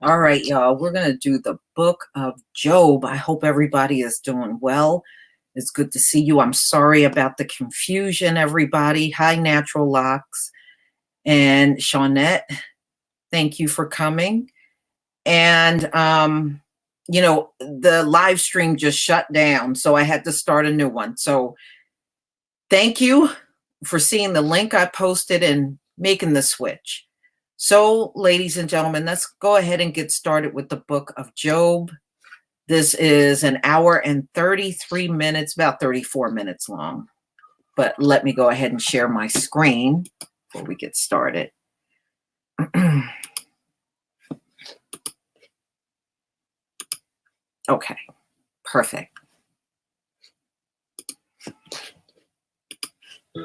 All right, y'all, we're going to do the book of Job. I hope everybody is doing well. It's good to see you. I'm sorry about the confusion, everybody. Hi, Natural Locks and Shawnette. Thank you for coming. And, the live stream just shut down, so I had to start a new one. So thank you for seeing the link I posted and making the switch. So, ladies and gentlemen, let's go ahead and get started with the book of Job. This is an hour and 33 minutes, about 34 minutes long. But let me go ahead and share my screen before we get started. Okay, perfect.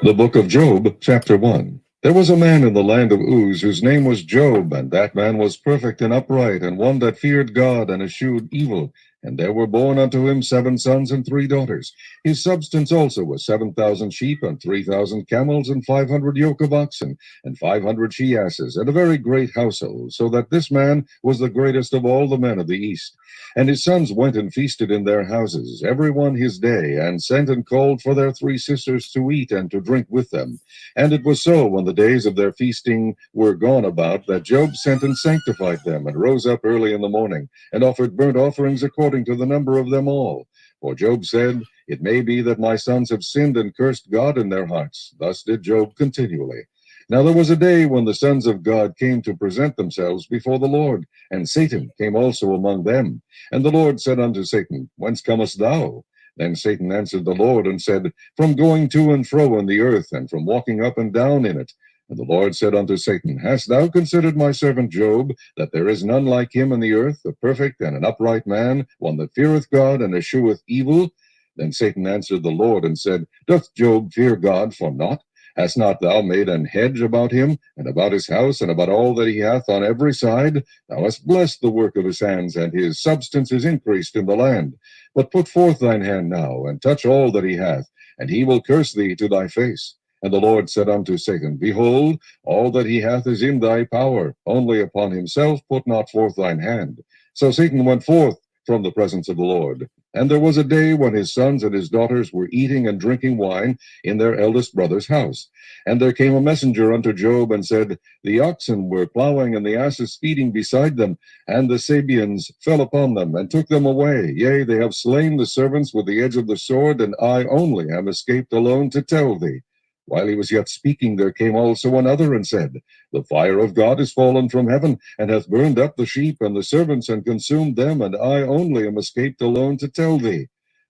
The book of Job, chapter 1. There was a man in the land of Uz whose name was Job, and that man was perfect and upright, and one that feared God and eschewed evil. And there were born unto him 7 sons and 3 daughters. His substance also was 7,000 sheep, and 3,000 camels, and 500 yoke of oxen, and 500 she-asses, and a very great household, so that this man was the greatest of all the men of the east. And his sons went and feasted in their houses, every one his day, and sent and called for their 3 sisters to eat and to drink with them. And it was so, when the days of their feasting were gone about, that Job sent and sanctified them, and rose up early in the morning, and offered burnt offerings according to the number of them all. For Job said, It may be that my sons have sinned and cursed God in their hearts. Thus did Job continually. Now there was a day when the sons of God came to present themselves before the Lord, and Satan came also among them. And the Lord said unto Satan, Whence comest thou? Then Satan answered the Lord, and said, From going to and fro in the earth, and from walking up and down in it. And the Lord said unto Satan, Hast thou considered my servant Job, that there is none like him in the earth, a perfect and an upright man, one that feareth God and escheweth evil? Then Satan answered the Lord, and said, Doth Job fear God for naught? Hast not thou made an hedge about him, and about his house, and about all that he hath on every side? Thou hast blessed the work of his hands, and his substance is increased in the land. But put forth thine hand now, and touch all that he hath, and he will curse thee to thy face. And the Lord said unto Satan, Behold, all that he hath is in thy power, only upon himself put not forth thine hand. So Satan went forth from the presence of the Lord. And there was a day when his sons and his daughters were eating and drinking wine in their eldest brother's house. And there came a messenger unto Job, and said, The oxen were plowing, and the asses feeding beside them, and the Sabeans fell upon them, and took them away. Yea, they have slain the servants with the edge of the sword, and I only am escaped alone to tell thee. While he was yet speaking, there came also another, and said, The fire of God is fallen from heaven, and hath burned up the sheep and the servants, and consumed them, and I only am escaped alone to tell thee.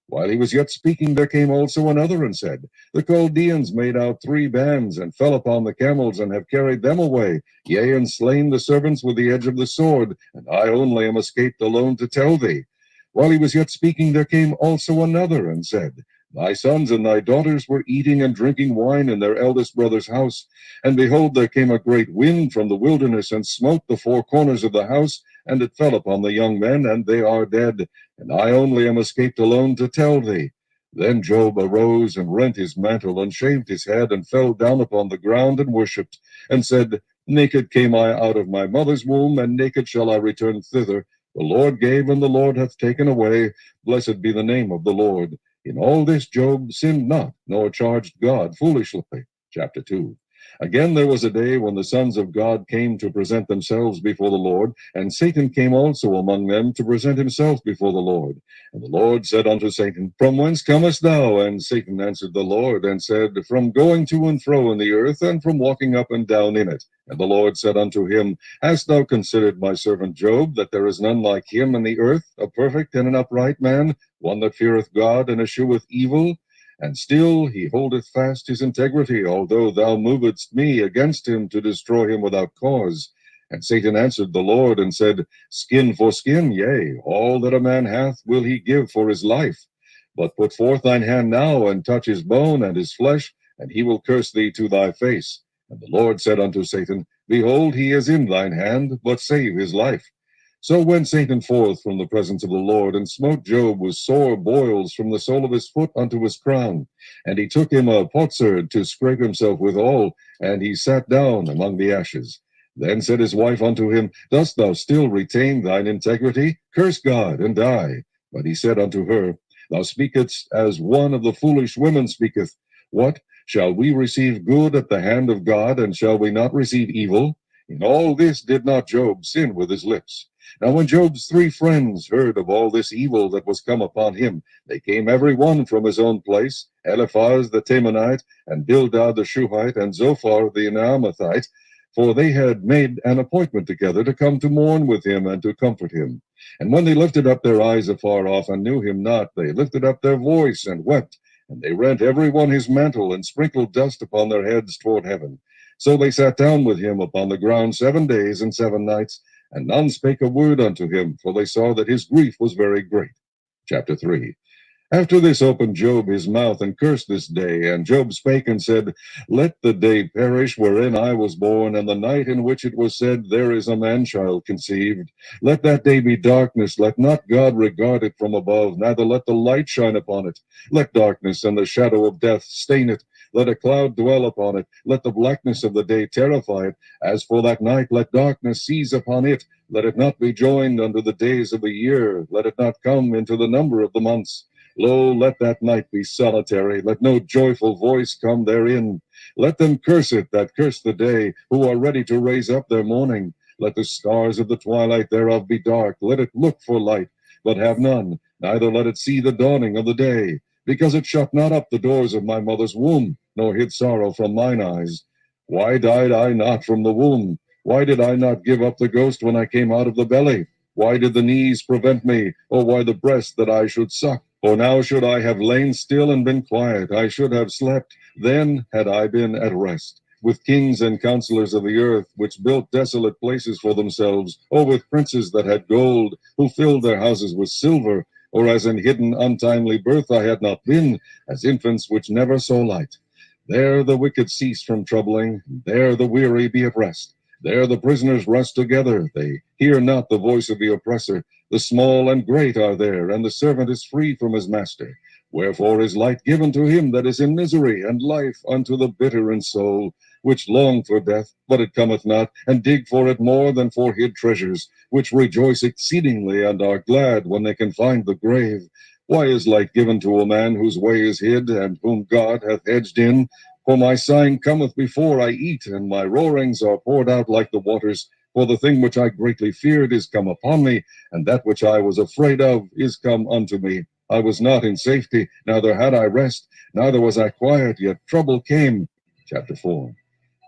While he was yet speaking, there came also another, and said, The Chaldeans made out 3 bands, and fell upon the camels, and have carried them away, yea, and slain the servants with the edge of the sword, and I only am escaped alone to tell thee. While he was yet speaking, there came also another, and said, Thy sons and thy daughters were eating and drinking wine in their eldest brother's house. And behold, there came a great wind from the wilderness, and smote the 4 corners of the house, and it fell upon the young men, and they are dead. And I only am escaped alone to tell thee. Then Job arose, and rent his mantle, and shaved his head, and fell down upon the ground, and worshipped, and said, Naked came I out of my mother's womb, and naked shall I return thither. The Lord gave, and the Lord hath taken away. Blessed be the name of the Lord. In all this Job sinned not, nor charged God foolishly. Chapter 2. Again, there was a day when the sons of God came to present themselves before the Lord, and Satan came also among them to present himself before the Lord. And the Lord said unto Satan, From whence comest thou? And Satan answered the Lord, and said, From going to and fro in the earth, and from walking up and down in it. And the Lord said unto him, Hast thou considered my servant Job, that there is none like him in the earth, a perfect and an upright man, one that feareth God and escheweth evil? And still he holdeth fast his integrity, although thou movedst me against him to destroy him without cause. And Satan answered the Lord, and said, Skin for skin, yea, all that a man hath will he give for his life. But put forth thine hand now, and touch his bone and his flesh, and he will curse thee to thy face. And the Lord said unto Satan, Behold, he is in thine hand, but save his life. So went Satan forth from the presence of the Lord, and smote Job with sore boils from the sole of his foot unto his crown. And he took him a potsherd to scrape himself withal, and he sat down among the ashes. Then said his wife unto him, Dost thou still retain thine integrity? Curse God, and die. But he said unto her, Thou speakest as one of the foolish women speaketh. What? Shall we receive good at the hand of God, and shall we not receive evil? In all this did not Job sin with his lips. Now when Job's 3 friends heard of all this evil that was come upon him, they came every one from his own place, Eliphaz the Temanite, and Bildad the Shuhite, and Zophar the Naamathite, for they had made an appointment together to come to mourn with him and to comfort him. And when they lifted up their eyes afar off and knew him not, they lifted up their voice and wept, and they rent every one his mantle, and sprinkled dust upon their heads toward heaven. So they sat down with him upon the ground 7 days and 7 nights, and none spake a word unto him, for they saw that his grief was very great. Chapter 3. After this opened Job his mouth, and cursed this day. And Job spake and said, Let the day perish wherein I was born, and the night in which it was said, There is a man-child conceived. Let that day be darkness, let not God regard it from above, neither let the light shine upon it. Let darkness and the shadow of death stain it. Let a cloud dwell upon it. Let the blackness of the day terrify it. As for that night, let darkness seize upon it. Let it not be joined unto the days of the year. Let it not come into the number of the months. Lo, let that night be solitary. Let no joyful voice come therein. Let them curse it that curse the day, who are ready to raise up their mourning. Let the stars of the twilight thereof be dark. Let it look for light, but have none. Neither let it see the dawning of the day. Because it shut not up the doors of my mother's womb, nor hid sorrow from mine eyes. Why died I not from the womb? Why did I not give up the ghost when I came out of the belly? Why did the knees prevent me, or why the breast that I should suck? For now should I have lain still and been quiet, I should have slept, then had I been at rest. With kings and counselors of the earth, which built desolate places for themselves, or with princes that had gold, who filled their houses with silver, or as in hidden untimely birth I had not been, as infants which never saw light. There the wicked cease from troubling, there the weary be at rest. There the prisoners rest together, they hear not the voice of the oppressor. The small and great are there, and the servant is free from his master. Wherefore is light given to him that is in misery, and life unto the bitter in soul, which long for death, but it cometh not, and dig for it more than for hid treasures, which rejoice exceedingly, and are glad when they can find the grave. Why is light given to a man whose way is hid, and whom God hath hedged in? For my sighing cometh before I eat, and my roarings are poured out like the waters. For the thing which I greatly feared is come upon me, and that which I was afraid of is come unto me. I was not in safety, neither had I rest, neither was I quiet, yet trouble came. Chapter 4.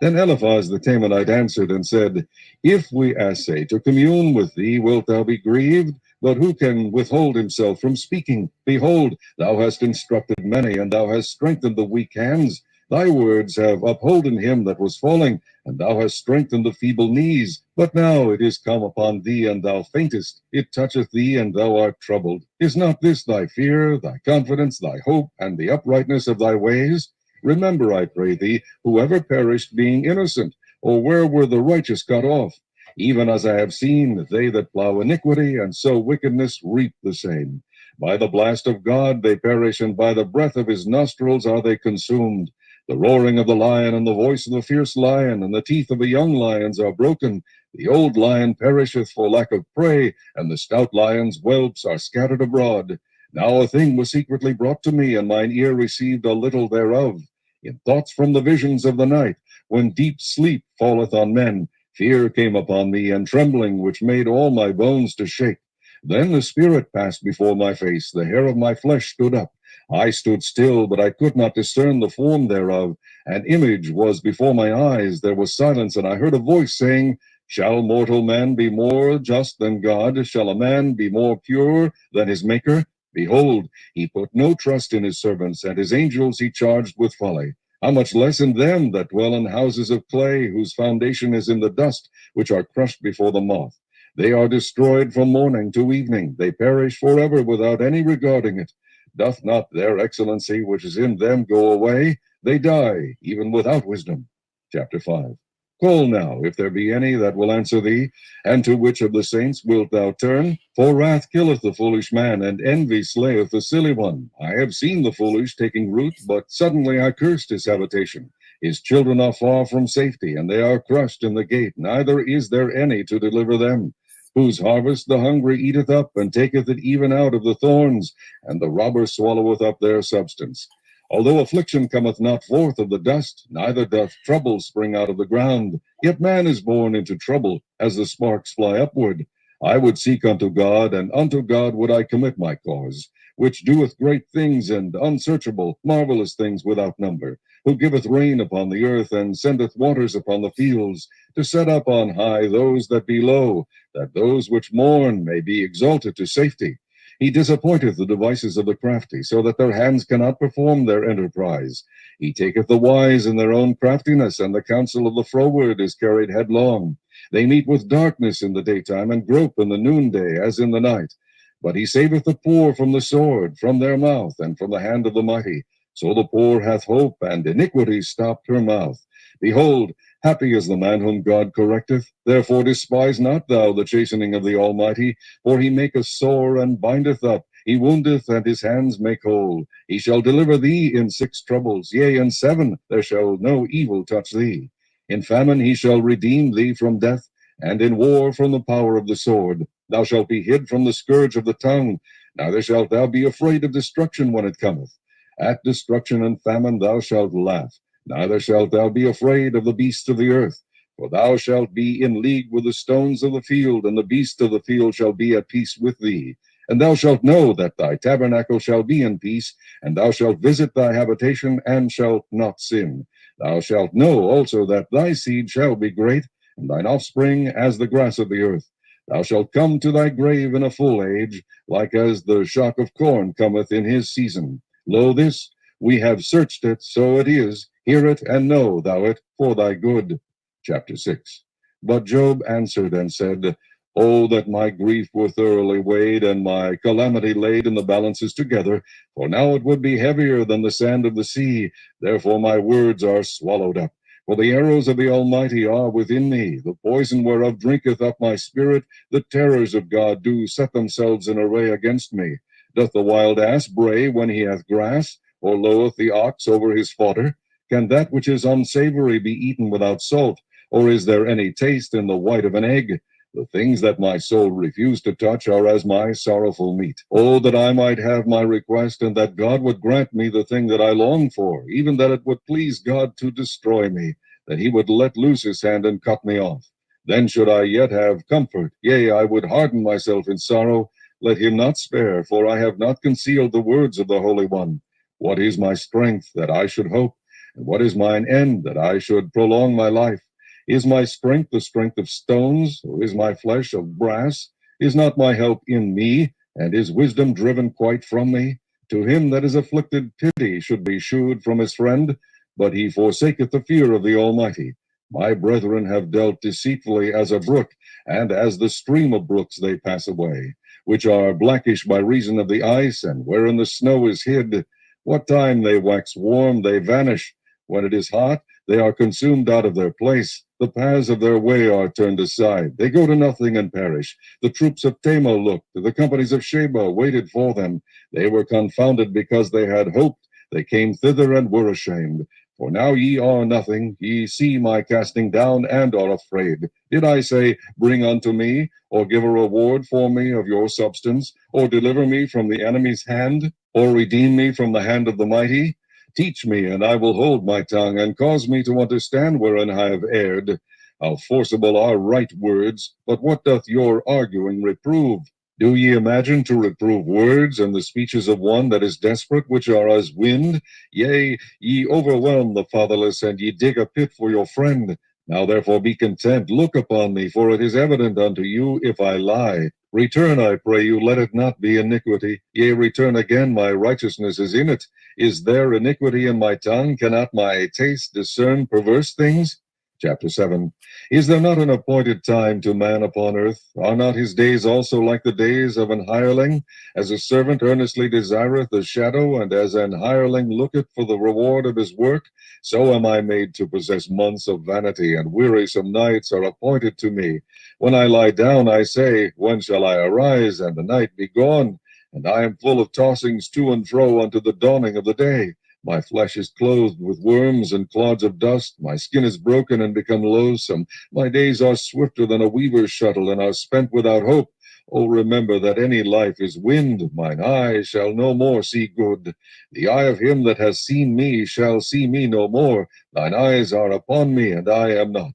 Then Eliphaz the Temanite answered and said, If we essay to commune with thee, wilt thou be grieved? But who can withhold himself from speaking? Behold, thou hast instructed many, and thou hast strengthened the weak hands. Thy words have upholden him that was falling, and thou hast strengthened the feeble knees. But now it is come upon thee, and thou faintest. It toucheth thee, and thou art troubled. Is not this thy fear, thy confidence, thy hope, and the uprightness of thy ways? Remember, I pray thee, whoever perished being innocent, or where were the righteous cut off? Even as I have seen, they that plow iniquity, and sow wickedness, reap the same. By the blast of God they perish, and by the breath of his nostrils are they consumed. The roaring of the lion, and the voice of the fierce lion, and the teeth of the young lions are broken. The old lion perisheth for lack of prey, and the stout lion's whelps are scattered abroad. Now a thing was secretly brought to me, and mine ear received a little thereof. In thoughts from the visions of the night, when deep sleep falleth on men, fear came upon me, and trembling, which made all my bones to shake. Then the Spirit passed before my face, the hair of my flesh stood up. I stood still, but I could not discern the form thereof. An image was before my eyes, there was silence, and I heard a voice saying, Shall mortal man be more just than God? Shall a man be more pure than his Maker? Behold, he put no trust in his servants, and his angels he charged with folly. How much less in them that dwell in houses of clay, whose foundation is in the dust, which are crushed before the moth. They are destroyed from morning to evening. They perish forever without any regarding it. Doth not their excellency which is in them go away? They die, even without wisdom. Chapter 5. Call now, if there be any that will answer thee, and to which of the saints wilt thou turn? For wrath killeth the foolish man, and envy slayeth the silly one. I have seen the foolish taking root, but suddenly I cursed his habitation. His children are far from safety, and they are crushed in the gate, neither is there any to deliver them. Whose harvest the hungry eateth up, and taketh it even out of the thorns, and the robber swalloweth up their substance. Although affliction cometh not forth of the dust, neither doth trouble spring out of the ground, yet man is born into trouble, as the sparks fly upward. I would seek unto God, and unto God would I commit my cause, which doeth great things and unsearchable, marvelous things without number, who giveth rain upon the earth, and sendeth waters upon the fields, to set up on high those that be low, that those which mourn may be exalted to safety. He disappointeth the devices of the crafty, so that their hands cannot perform their enterprise. He taketh the wise in their own craftiness, and the counsel of the froward is carried headlong. They meet with darkness in the daytime, and grope in the noonday as in the night. But he saveth the poor from the sword, from their mouth, and from the hand of the mighty. So the poor hath hope, and iniquity stopped her mouth. Behold, happy is the man whom God correcteth. Therefore despise not thou the chastening of the Almighty, for he maketh sore and bindeth up. He woundeth, and his hands make whole. He shall deliver thee in 6 troubles, yea, in 7 there shall no evil touch thee. In famine he shall redeem thee from death, and in war from the power of the sword. Thou shalt be hid from the scourge of the tongue, neither shalt thou be afraid of destruction when it cometh. At destruction and famine thou shalt laugh, neither shalt thou be afraid of the beasts of the earth. For thou shalt be in league with the stones of the field, and the beasts of the field shall be at peace with thee. And thou shalt know that thy tabernacle shall be in peace, and thou shalt visit thy habitation, and shalt not sin. Thou shalt know also that thy seed shall be great, and thine offspring as the grass of the earth. Thou shalt come to thy grave in a full age, like as the shock of corn cometh in his season. Lo, this, we have searched it, so it is. Hear it, and know thou it for thy good. Chapter 6. But Job answered and said, Oh, that my grief were thoroughly weighed, and my calamity laid in the balances together, for now it would be heavier than the sand of the sea. Therefore my words are swallowed up. For the arrows of the Almighty are within me, the poison whereof drinketh up my spirit. The terrors of God do set themselves in array against me. Doth the wild ass bray when he hath grass, or loweth the ox over his fodder? Can that which is unsavory be eaten without salt, or is there any taste in the white of an egg? The things that my soul refused to touch are as my sorrowful meat. Oh, that I might have my request, and that God would grant me the thing that I long for, even that it would please God to destroy me, that he would let loose his hand and cut me off. Then should I yet have comfort, yea, I would harden myself in sorrow. Let him not spare, for I have not concealed the words of the Holy One. What is my strength, that I should hope? And what is mine end, that I should prolong my life? Is my strength the strength of stones, or is my flesh of brass? Is not my help in me, and is wisdom driven quite from me? To him that is afflicted pity should be shewed from his friend, but he forsaketh the fear of the Almighty. My brethren have dealt deceitfully as a brook, and as the stream of brooks they pass away, which are blackish by reason of the ice, and wherein the snow is hid. What time they wax warm, they vanish. When it is hot, they are consumed out of their place. The paths of their way are turned aside. They go to nothing and perish. The troops of Tamar looked. The companies of Sheba waited for them. They were confounded because they had hoped. They came thither and were ashamed. For now ye are nothing. Ye see my casting down and are afraid. Did I say, Bring unto me, or give a reward for me of your substance, or deliver me from the enemy's hand, or redeem me from the hand of the mighty? Teach me, and I will hold my tongue, and cause me to understand wherein I have erred. How forcible are right words, but what doth your arguing reprove? Do ye imagine to reprove words and the speeches of one that is desperate, which are as wind? Yea, ye overwhelm the fatherless, and ye dig a pit for your friend. Now therefore be content, look upon me, for it is evident unto you if I lie. Return, I pray you, let it not be iniquity. Yea, return again, my righteousness is in it. Is there iniquity in my tongue? Cannot my taste discern perverse things? Chapter 7. Is there not an appointed time to man upon earth? Are not his days also like the days of an hireling? As a servant earnestly desireth the shadow, and as an hireling looketh for the reward of his work, so am I made to possess months of vanity, and wearisome nights are appointed to me. When I lie down, I say, when shall I arise, and the night be gone? And I am full of tossings to and fro unto the dawning of the day. My flesh is clothed with worms and clods of dust. My skin is broken and become loathsome. My days are swifter than a weaver's shuttle, and are spent without hope. Oh, remember that any life is wind. Mine eye shall no more see good. The eye of him that has seen me shall see me no more. Thine eyes are upon me, and I am not.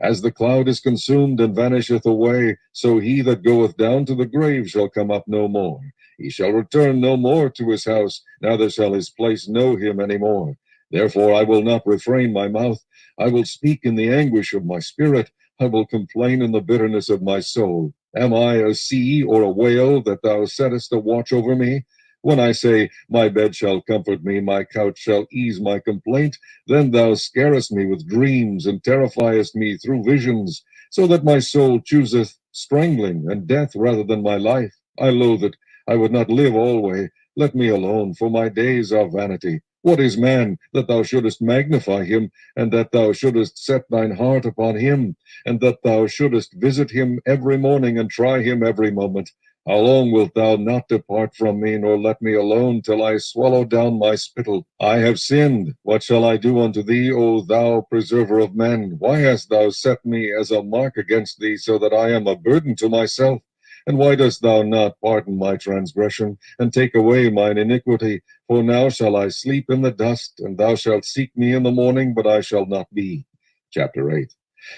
As the cloud is consumed and vanisheth away, so he that goeth down to the grave shall come up no more. He shall return no more to his house, neither shall his place know him any more. Therefore I will not refrain my mouth. I will speak in the anguish of my spirit. I will complain in the bitterness of my soul. Am I a sea or a whale that thou settest a watch over me? When I say, my bed shall comfort me, my couch shall ease my complaint, then thou scarest me with dreams, and terrifiest me through visions, so that my soul chooseth strangling and death rather than my life. I loathe it. I would not live alway. Let me alone, for my days are vanity. What is man, that thou shouldest magnify him, and that thou shouldest set thine heart upon him, and that thou shouldest visit him every morning, and try him every moment? How long wilt thou not depart from me, nor let me alone, till I swallow down my spittle? I have sinned. What shall I do unto thee, O thou preserver of men? Why hast thou set me as a mark against thee, so that I am a burden to myself? And why dost thou not pardon my transgression, and take away mine iniquity? For now shall I sleep in the dust, and thou shalt seek me in the morning, but I shall not be. Chapter 8.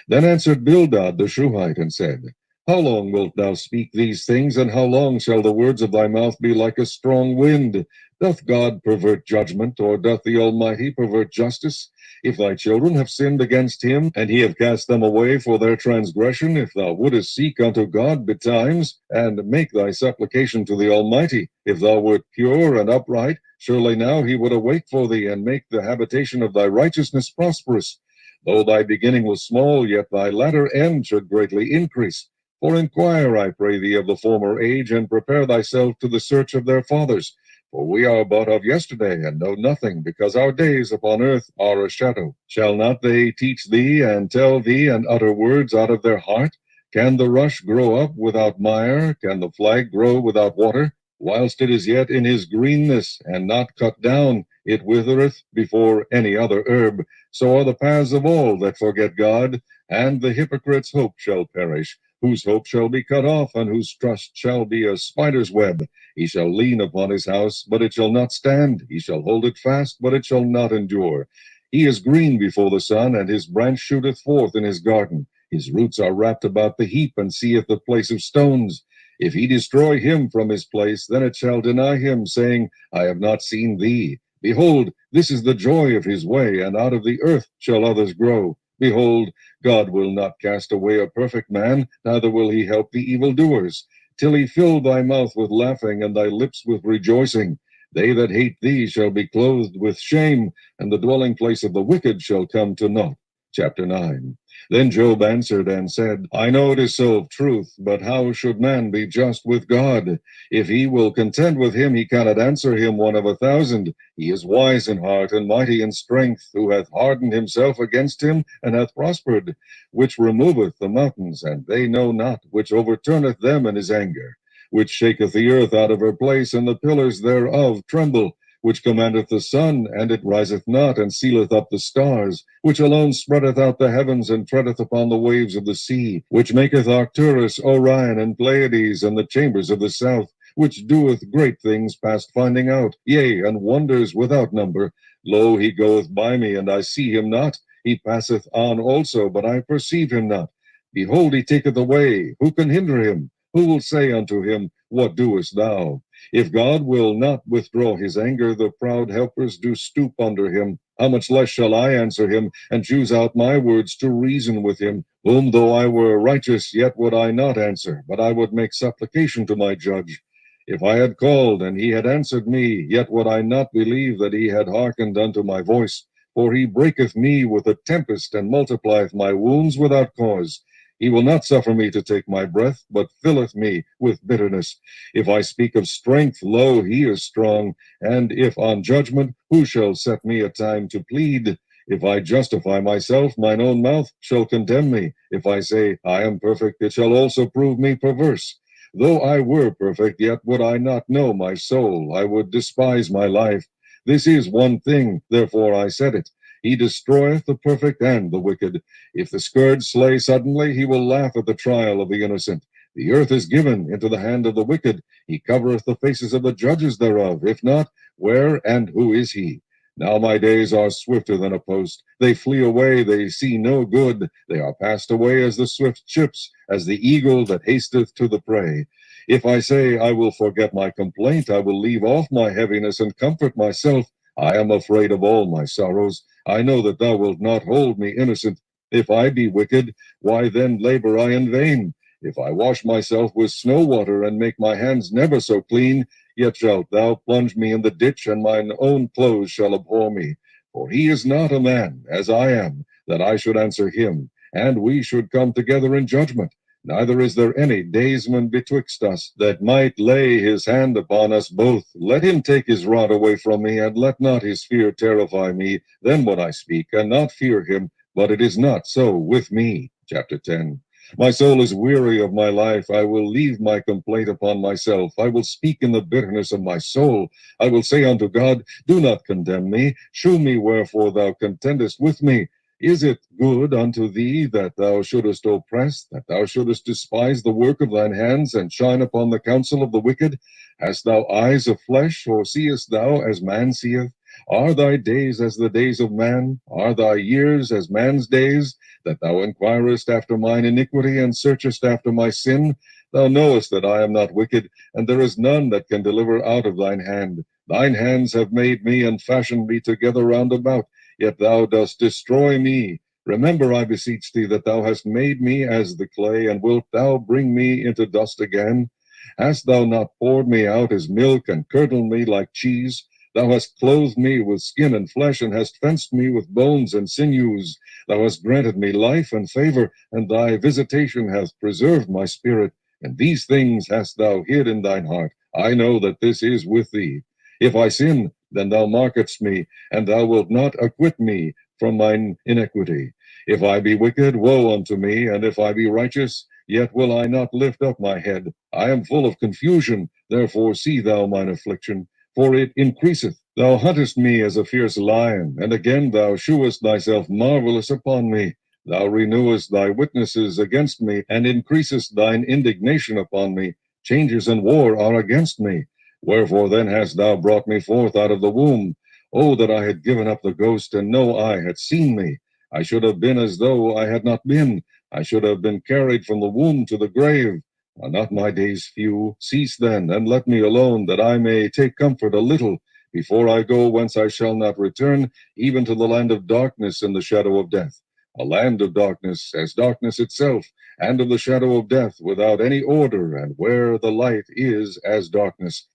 Then answered Bildad the Shuhite, and said, How long wilt thou speak these things, and how long shall the words of thy mouth be like a strong wind? Doth God pervert judgment, or doth the Almighty pervert justice? If thy children have sinned against him, and he have cast them away for their transgression, if thou wouldest seek unto God betimes, and make thy supplication to the Almighty, if thou wert pure and upright, surely now he would awake for thee, and make the habitation of thy righteousness prosperous. Though thy beginning was small, yet thy latter end should greatly increase. For inquire, I pray thee, of the former age, and prepare thyself to the search of their fathers. For we are but of yesterday, and know nothing, because our days upon earth are a shadow. Shall not they teach thee, and tell thee, and utter words out of their heart? Can the rush grow up without mire? Can the flag grow without water? Whilst it is yet in his greenness, and not cut down, it withereth before any other herb. So are the paths of all that forget God, and the hypocrite's hope shall perish, whose hope shall be cut off, and whose trust shall be a spider's web. He shall lean upon his house, but it shall not stand. He shall hold it fast, but it shall not endure. He is green before the sun, and his branch shooteth forth in his garden. His roots are wrapped about the heap, and seeth the place of stones. If he destroy him from his place, then it shall deny him, saying, I have not seen thee. Behold, this is the joy of his way, and out of the earth shall others grow. Behold, God will not cast away a perfect man, neither will he help the evildoers, till he fill thy mouth with laughing, and thy lips with rejoicing. They that hate thee shall be clothed with shame, and the dwelling place of the wicked shall come to naught. Chapter 9. Then Job answered and said, I know it is so of truth, but how should man be just with God? If he will contend with him, he cannot answer him 1 of 1,000. He is wise in heart and mighty in strength, who hath hardened himself against him, and hath prospered, which removeth the mountains, and they know not, which overturneth them in his anger, which shaketh the earth out of her place, and the pillars thereof tremble, which commandeth the sun, and it riseth not, and sealeth up the stars, which alone spreadeth out the heavens, and treadeth upon the waves of the sea, which maketh Arcturus, Orion, and Pleiades, and the chambers of the south, which doeth great things past finding out, yea, and wonders without number, Lo, he goeth by me, and I see him not. He passeth on also, but I perceive him not. Behold, he taketh away. Who can hinder him? Who will say unto him, What doest thou? If God will not withdraw his anger, the proud helpers do stoop under him. How much less shall I answer him, and choose out my words to reason with him? Whom though I were righteous, yet would I not answer, but I would make supplication to my judge. If I had called, and he had answered me, yet would I not believe that he had hearkened unto my voice. For he breaketh me with a tempest, and multiplieth my wounds without cause. He will not suffer me to take my breath, but filleth me with bitterness. If I speak of strength, lo, he is strong. And if on judgment, who shall set me a time to plead? If I justify myself, mine own mouth shall condemn me. If I say, I am perfect, it shall also prove me perverse. Though I were perfect, yet would I not know my soul. I would despise my life. This is one thing, therefore I said it. He destroyeth the perfect and the wicked. If the scourge slay suddenly, he will laugh at the trial of the innocent. The earth is given into the hand of the wicked. He covereth the faces of the judges thereof. If not, where and who is he? Now my days are swifter than a post. They flee away, they see no good. They are passed away as the swift ships, as the eagle that hasteth to the prey. If I say, I will forget my complaint, I will leave off my heaviness and comfort myself. I am afraid of all my sorrows. I know that thou wilt not hold me innocent. If I be wicked, why then labor I in vain? If I wash myself with snow water, and make my hands never so clean, yet shalt thou plunge me in the ditch, and mine own clothes shall abhor me. For he is not a man, as I am, that I should answer him, and we should come together in judgment. Neither is there any daysman betwixt us, that might lay his hand upon us both. Let him take his rod away from me, and let not his fear terrify me. Then would I speak, and not fear him. But it is not so with me. Chapter 10. My soul is weary of my life. I will leave my complaint upon myself. I will speak in the bitterness of my soul. I will say unto God, Do not condemn me. Shew me wherefore thou contendest with me. Is it good unto thee that thou shouldest oppress, that thou shouldest despise the work of thine hands, and shine upon the counsel of the wicked? Hast thou eyes of flesh, or seest thou as man seeth? Are thy days as the days of man? Are thy years as man's days? That thou inquirest after mine iniquity, and searchest after my sin? Thou knowest that I am not wicked, and there is none that can deliver out of thine hand. Thine hands have made me, and fashioned me together round about. Yet thou dost destroy me. Remember, I beseech thee, that thou hast made me as the clay, and wilt thou bring me into dust again? Hast thou not poured me out as milk, and curdled me like cheese? Thou hast clothed me with skin and flesh, and hast fenced me with bones and sinews. Thou hast granted me life and favor, and thy visitation hath preserved my spirit. And these things hast thou hid in thine heart. I know that this is with thee. If I sin, then thou markest me, and thou wilt not acquit me from mine iniquity. If I be wicked, woe unto me, and if I be righteous, yet will I not lift up my head. I am full of confusion, therefore see thou mine affliction, for it increaseth. Thou huntest me as a fierce lion, and again thou shewest thyself marvelous upon me. Thou renewest thy witnesses against me, and increasest thine indignation upon me. Changes and war are against me. Wherefore then hast thou brought me forth out of the womb? Oh, that I had given up the ghost, and no eye had seen me. I should have been as though I had not been. I should have been carried from the womb to the grave. Are not my days few? Cease then, and let me alone, that I may take comfort a little, before I go whence I shall not return, even to the land of darkness and the shadow of death. A land of darkness, as darkness itself, and of the shadow of death, without any order, and where the light is as darkness.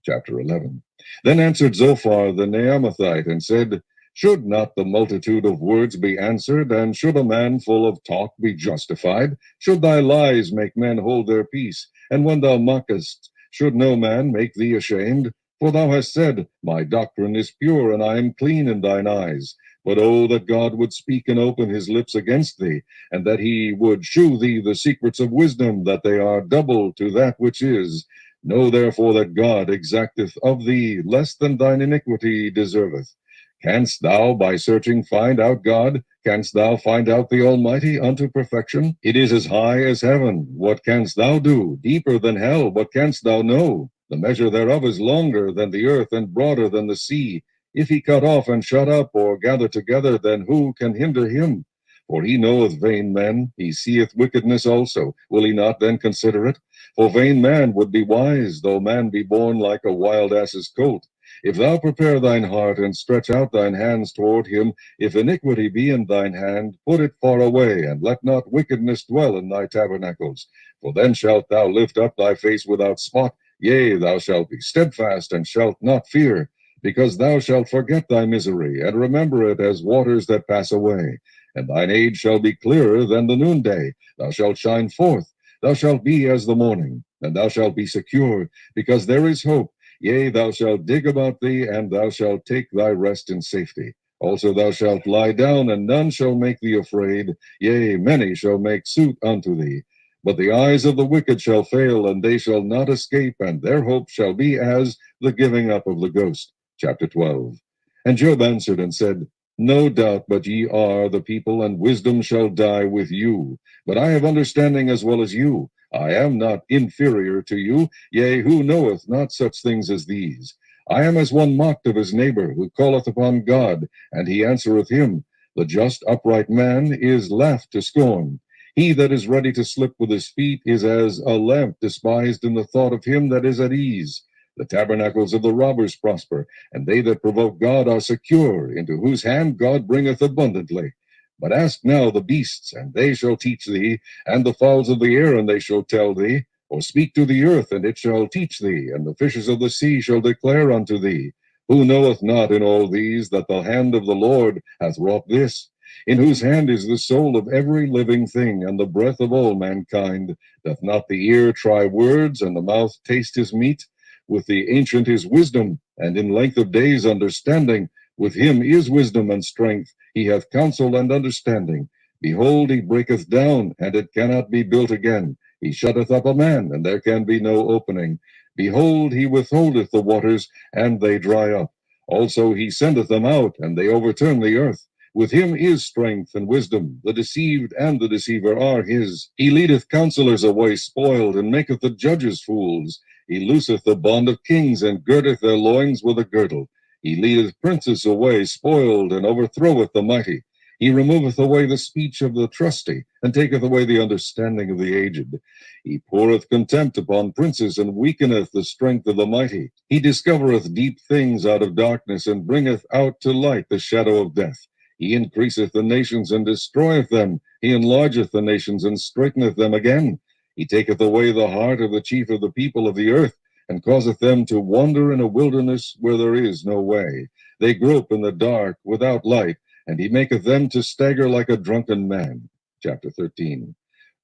Chapter 11. Then answered Zophar the Naamathite, and said, Should not the multitude of words be answered, and should a man full of talk be justified? Should thy lies make men hold their peace? And when thou mockest, should no man make thee ashamed? For thou hast said, My doctrine is pure, and I am clean in thine eyes. But oh, that God would speak and open his lips against thee, and that he would shew thee the secrets of wisdom, that they are double to that which is. Know therefore that God exacteth of thee less than thine iniquity deserveth. Canst thou by searching find out God? Canst thou find out the Almighty unto perfection? It is as high as heaven. What canst thou do? Deeper than hell. What canst thou know? The measure thereof is longer than the earth, and broader than the sea. If he cut off and shut up, or gather together, then who can hinder him? For he knoweth vain men, he seeth wickedness also. Will he not then consider it? For vain man would be wise, though man be born like a wild ass's colt. If thou prepare thine heart, and stretch out thine hands toward him, if iniquity be in thine hand, put it far away, and let not wickedness dwell in thy tabernacles. For then shalt thou lift up thy face without spot, yea, thou shalt be steadfast, and shalt not fear, because thou shalt forget thy misery, and remember it as waters that pass away. And thine age shall be clearer than the noonday, thou shalt shine forth, thou shalt be as the morning, and thou shalt be secure, because there is hope. Yea, thou shalt dig about thee, and thou shalt take thy rest in safety. Also thou shalt lie down, and none shall make thee afraid. Yea, many shall make suit unto thee. But the eyes of the wicked shall fail, and they shall not escape, and their hope shall be as the giving up of the ghost. Chapter 12. And Job answered and said, No doubt but ye are the people, and wisdom shall die with you. But I have understanding as well as you. I am not inferior to you, yea, who knoweth not such things as these? I am as one mocked of his neighbor, who calleth upon God, and he answereth him. The just upright man is laughed to scorn. He that is ready to slip with his feet is as a lamp despised in the thought of him that is at ease. The tabernacles of the robbers prosper, and they that provoke God are secure, into whose hand God bringeth abundantly. But ask now the beasts, and they shall teach thee, and the fowls of the air, and they shall tell thee. Or speak to the earth, and it shall teach thee, and the fishes of the sea shall declare unto thee. Who knoweth not in all these that the hand of the Lord hath wrought this? In whose hand is the soul of every living thing, and the breath of all mankind? Doth not the ear try words, and the mouth taste his meat? With the ancient is wisdom, and in length of days understanding. With him is wisdom and strength. He hath counsel and understanding. Behold, he breaketh down, and it cannot be built again. He shutteth up a man, and there can be no opening. Behold, he withholdeth the waters, and they dry up. Also he sendeth them out, and they overturn the earth. With him is strength and wisdom. The deceived and the deceiver are his. He leadeth counselors away spoiled, and maketh the judges fools. He looseth the bond of kings, and girdeth their loins with a girdle. He leadeth princes away spoiled, and overthroweth the mighty. He removeth away the speech of the trusty, and taketh away the understanding of the aged. He poureth contempt upon princes, and weakeneth the strength of the mighty. He discovereth deep things out of darkness, and bringeth out to light the shadow of death. He increaseth the nations, and destroyeth them. He enlargeth the nations, and straighteneth them again. He taketh away the heart of the chief of the people of the earth, and causeth them to wander in a wilderness where there is no way. They grope in the dark without light, and he maketh them to stagger like a drunken man. Chapter 13.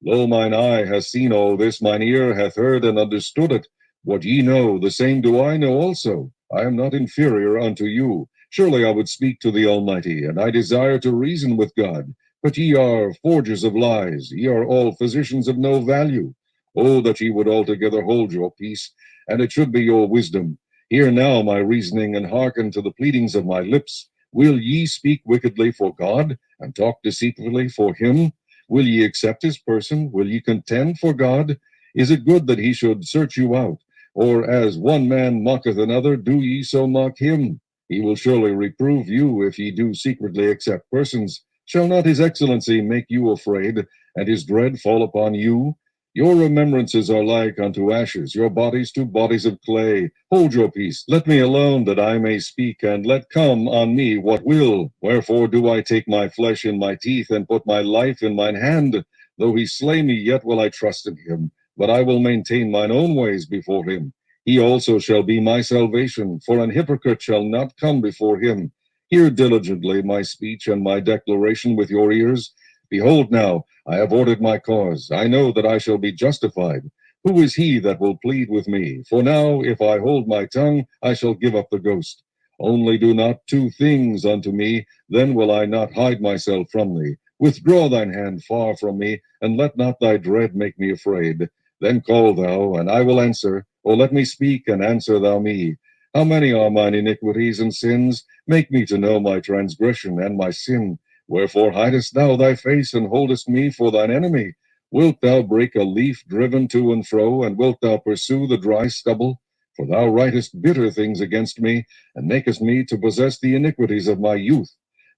Lo, mine eye hath seen all this, mine ear hath heard and understood it. What ye know, the same do I know also. I am not inferior unto you. Surely I would speak to the Almighty, and I desire to reason with God. But ye are forgers of lies, ye are all physicians of no value. Oh, that ye would altogether hold your peace, and it should be your wisdom. Hear now my reasoning, and hearken to the pleadings of my lips. Will ye speak wickedly for God, and talk deceitfully for him? Will ye accept his person? Will ye contend for God? Is it good that he should search you out? Or as one man mocketh another, do ye so mock him? He will surely reprove you if ye do secretly accept persons. Shall not his excellency make you afraid, and his dread fall upon you? Your remembrances are like unto ashes, your bodies to bodies of clay. Hold your peace, let me alone, that I may speak, and let come on me what will. Wherefore do I take my flesh in my teeth, and put my life in mine hand? Though he slay me, yet will I trust in him, but I will maintain mine own ways before him. He also shall be my salvation, for an hypocrite shall not come before him. Hear diligently my speech and my declaration with your ears. Behold now, I have ordered my cause. I know that I shall be justified. Who is he that will plead with me? For now, if I hold my tongue, I shall give up the ghost. Only do not two things unto me, then will I not hide myself from thee. Withdraw thine hand far from me, and let not thy dread make me afraid. Then call thou, and I will answer, or let me speak, and answer thou me. How many are mine iniquities and sins? Make me to know my transgression and my sin. Wherefore hidest thou thy face, and holdest me for thine enemy? Wilt thou break a leaf driven to and fro, and wilt thou pursue the dry stubble? For thou writest bitter things against me, and makest me to possess the iniquities of my youth.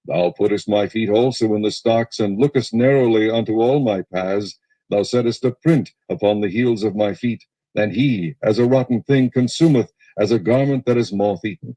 Thou puttest my feet also in the stocks, and lookest narrowly unto all my paths. Thou settest a print upon the heels of my feet, and he, as a rotten thing, consumeth, as a garment that is moth-eaten.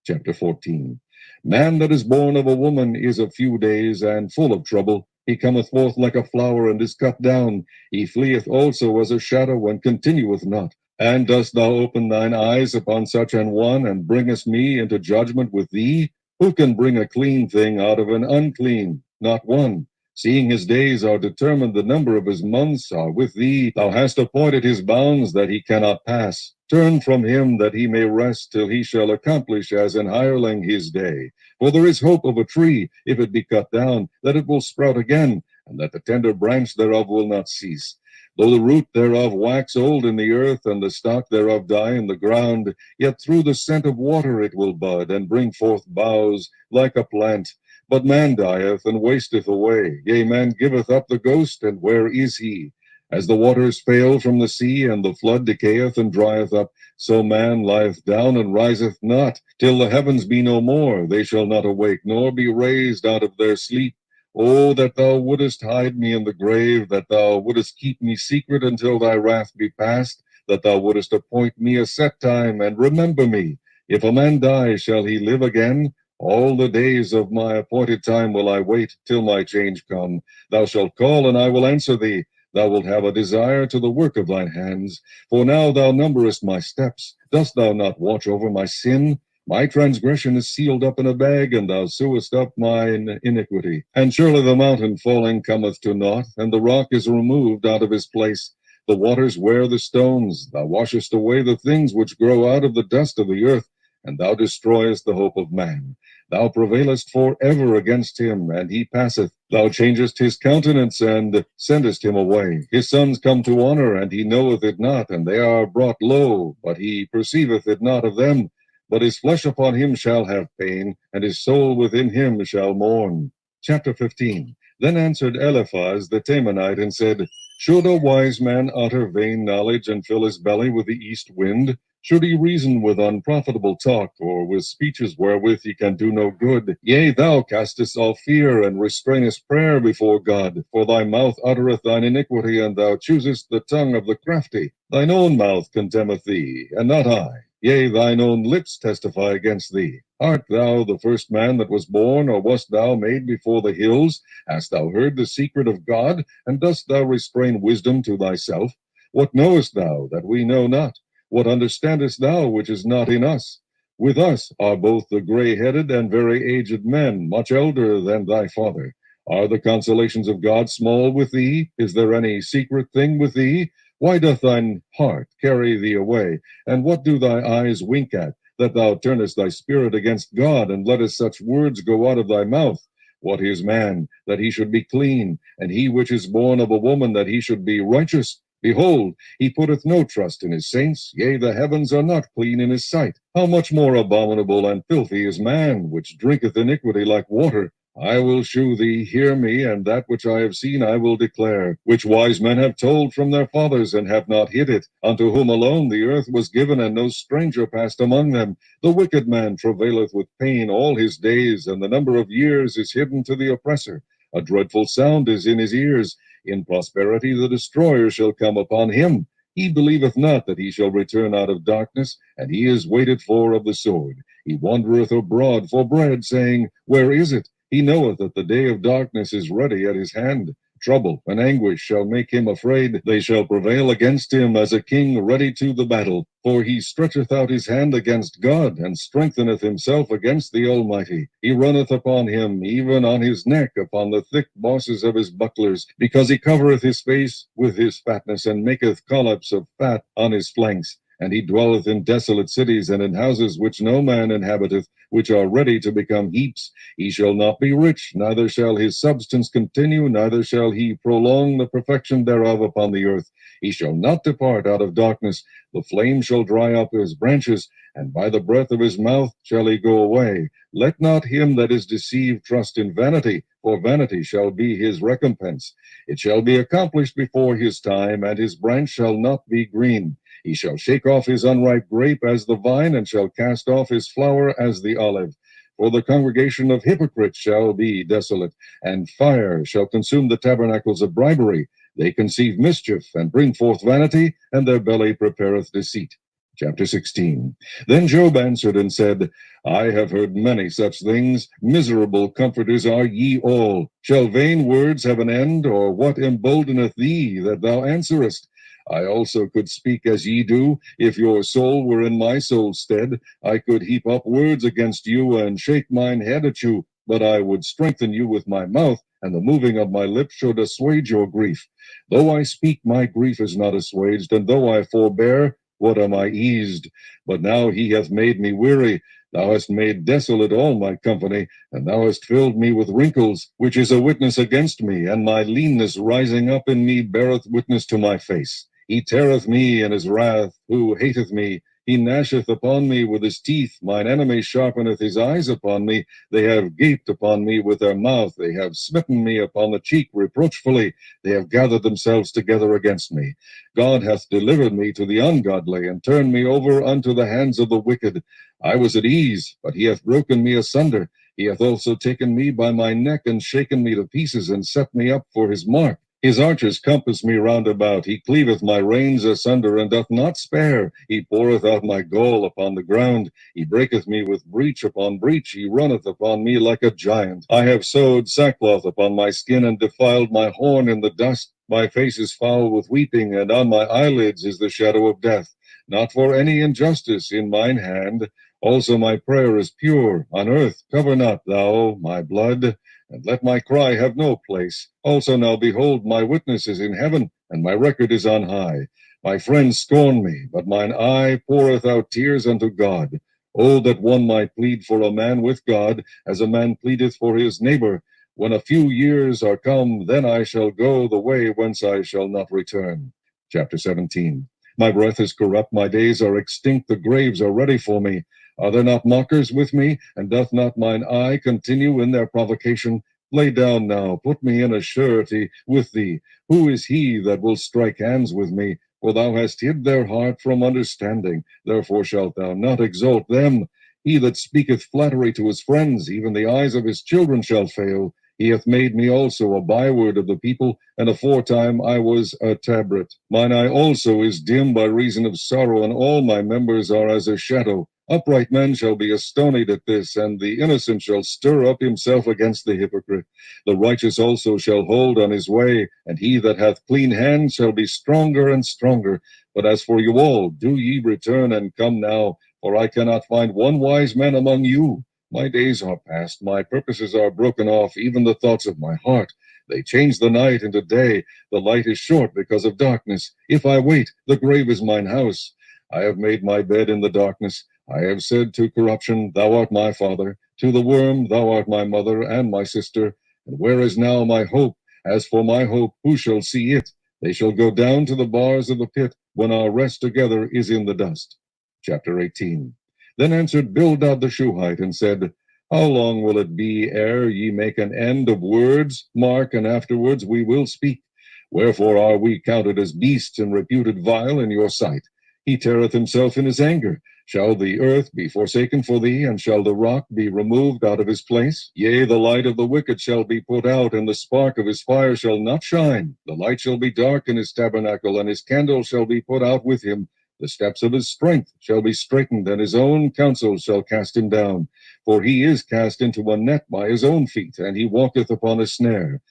Chapter 14. Man that is born of a woman is of few days, and full of trouble. He cometh forth like a flower, and is cut down. He fleeth also as a shadow, and continueth not. And dost thou open thine eyes upon such an one, and bringest me into judgment with thee? Who can bring a clean thing out of an unclean? Not one. Seeing his days are determined, the number of his months are with thee. Thou hast appointed his bounds that he cannot pass. Turn from him that he may rest till he shall accomplish as an hireling his day. For there is hope of a tree, if it be cut down, that it will sprout again, and that the tender branch thereof will not cease. Though the root thereof wax old in the earth, and the stock thereof die in the ground, yet through the scent of water it will bud, and bring forth boughs like a plant. But man dieth and wasteth away. Yea, man giveth up the ghost, and where is he? As the waters fail from the sea, and the flood decayeth and drieth up, so man lieth down and riseth not, till the heavens be no more. They shall not awake, nor be raised out of their sleep. Oh, that thou wouldest hide me in the grave, that thou wouldest keep me secret until thy wrath be past, that thou wouldest appoint me a set time, and remember me. If a man die, shall he live again? All the days of my appointed time will I wait, till my change come. Thou shalt call, and I will answer thee. Thou wilt have a desire to the work of thine hands. For now thou numberest my steps. Dost thou not watch over my sin? My transgression is sealed up in a bag, and thou sewest up mine iniquity. And surely the mountain falling cometh to naught, and the rock is removed out of his place. The waters wear the stones. Thou washest away the things which grow out of the dust of the earth, and thou destroyest the hope of man. Thou prevailest for ever against him, and he passeth. Thou changest his countenance, and sendest him away. His sons come to honor, and he knoweth it not, and they are brought low, but he perceiveth it not of them. But his flesh upon him shall have pain, and his soul within him shall mourn. Chapter 15. Then answered Eliphaz the Temanite, and said, Should a wise man utter vain knowledge, and fill his belly with the east wind? Should he reason with unprofitable talk, or with speeches wherewith he can do no good? Yea, thou castest off fear, and restrainest prayer before God. For thy mouth uttereth thine iniquity, and thou choosest the tongue of the crafty. Thine own mouth contemneth thee, and not I. Yea, thine own lips testify against thee. Art thou the first man that was born, or wast thou made before the hills? Hast thou heard the secret of God, and dost thou restrain wisdom to thyself? What knowest thou that we know not? What understandest thou which is not in us? With us are both the gray-headed and very aged men, much elder than thy father. Are the consolations of God small with thee? Is there any secret thing with thee? Why doth thine heart carry thee away? And what do thy eyes wink at, that thou turnest thy spirit against God, and lettest such words go out of thy mouth? What is man, that he should be clean, and he which is born of a woman, that he should be righteous? Behold, he putteth no trust in his saints, yea, the heavens are not clean in his sight. How much more abominable and filthy is man, which drinketh iniquity like water? I will shew thee, hear me, and that which I have seen I will declare, which wise men have told from their fathers, and have not hid it, unto whom alone the earth was given, and no stranger passed among them. The wicked man travaileth with pain all his days, and the number of years is hidden to the oppressor. A dreadful sound is in his ears. In prosperity the destroyer shall come upon him. He believeth not that he shall return out of darkness, and he is waited for of the sword. He wandereth abroad for bread, saying, Where is it? He knoweth that the day of darkness is ready at his hand. Trouble and anguish shall make him afraid. They shall prevail against him as a king ready to the battle. For he stretcheth out his hand against God, and strengtheneth himself against the Almighty. He runneth upon him, even on his neck, upon the thick bosses of his bucklers, because he covereth his face with his fatness, and maketh collops of fat on his flanks. And he dwelleth in desolate cities, and in houses which no man inhabiteth, which are ready to become heaps. He shall not be rich, neither shall his substance continue, neither shall he prolong the perfection thereof upon the earth. He shall not depart out of darkness. The flame shall dry up his branches, and by the breath of his mouth shall he go away. Let not him that is deceived trust in vanity, for vanity shall be his recompense. It shall be accomplished before his time, and his branch shall not be green. He shall shake off his unripe grape as the vine, and shall cast off his flower as the olive. For the congregation of hypocrites shall be desolate, and fire shall consume the tabernacles of bribery. They conceive mischief, and bring forth vanity, and their belly prepareth deceit. Chapter 16. Then Job answered and said, I have heard many such things. Miserable comforters are ye all. Shall vain words have an end, or what emboldeneth thee that thou answerest? I also could speak as ye do. If your soul were in my soul's stead, I could heap up words against you, and shake mine head at you. But I would strengthen you with my mouth, and the moving of my lips should assuage your grief. Though I speak, my grief is not assuaged, and though I forbear, what am I eased? But now he hath made me weary. Thou hast made desolate all my company, and thou hast filled me with wrinkles, which is a witness against me, and my leanness rising up in me beareth witness to my face. He teareth me in his wrath, who hateth me. He gnasheth upon me with his teeth. Mine enemy sharpeneth his eyes upon me. They have gaped upon me with their mouth. They have smitten me upon the cheek reproachfully. They have gathered themselves together against me. God hath delivered me to the ungodly, and turned me over unto the hands of the wicked. I was at ease, but he hath broken me asunder. He hath also taken me by my neck, and shaken me to pieces, and set me up for his mark. His archers compass me round about. He cleaveth my reins asunder, and doth not spare. He poureth out my gall upon the ground. He breaketh me with breach upon breach. He runneth upon me like a giant. I have sewed sackcloth upon my skin, and defiled my horn in the dust. My face is foul with weeping, and on my eyelids is the shadow of death. Not for any injustice in mine hand. Also my prayer is pure. On earth cover not thou my blood, and let my cry have no place. Also now behold, my witness is in heaven, and my record is on high. My friends scorn me, but mine eye poureth out tears unto God. Oh, that one might plead for a man with God, as a man pleadeth for his neighbor. When a few years are come, then I shall go the way whence I shall not return. Chapter 17. My breath is corrupt, my days are extinct, the graves are ready for me. Are there not mockers with me, and doth not mine eye continue in their provocation? Lay down now, put me in a surety with thee. Who is he that will strike hands with me? For thou hast hid their heart from understanding, therefore shalt thou not exalt them. He that speaketh flattery to his friends, even the eyes of his children shall fail. He hath made me also a byword of the people, and aforetime I was a tabret. Mine eye also is dim by reason of sorrow, and all my members are as a shadow. Upright men shall be astonied at this, and the innocent shall stir up himself against the hypocrite. The righteous also shall hold on his way, and he that hath clean hands shall be stronger and stronger. But as for you all, do ye return and come now, for I cannot find one wise man among you. My days are past, my purposes are broken off, even the thoughts of my heart. They change the night into day. The light is short because of darkness. If I wait, the grave is mine house. I have made my bed in the darkness. I have said to corruption, Thou art my father. To the worm, Thou art my mother and my sister. And where is now my hope? As for my hope, who shall see it? They shall go down to the bars of the pit, when our rest together is in the dust. Chapter 18. Then answered Bildad the Shuhite, and said, How long will it be ere ye make an end of words? Mark, and afterwards we will speak. Wherefore are we counted as beasts, and reputed vile in your sight? He teareth himself in his anger. Shall the earth be forsaken for thee, and shall the rock be removed out of his place? Yea, the light of the wicked shall be put out, and the spark of his fire shall not shine. The light shall be dark in his tabernacle, and his candle shall be put out with him. The steps of his strength shall be straitened, and his own counsel shall cast him down. For he is cast into a net by his own feet, and he walketh upon a snare.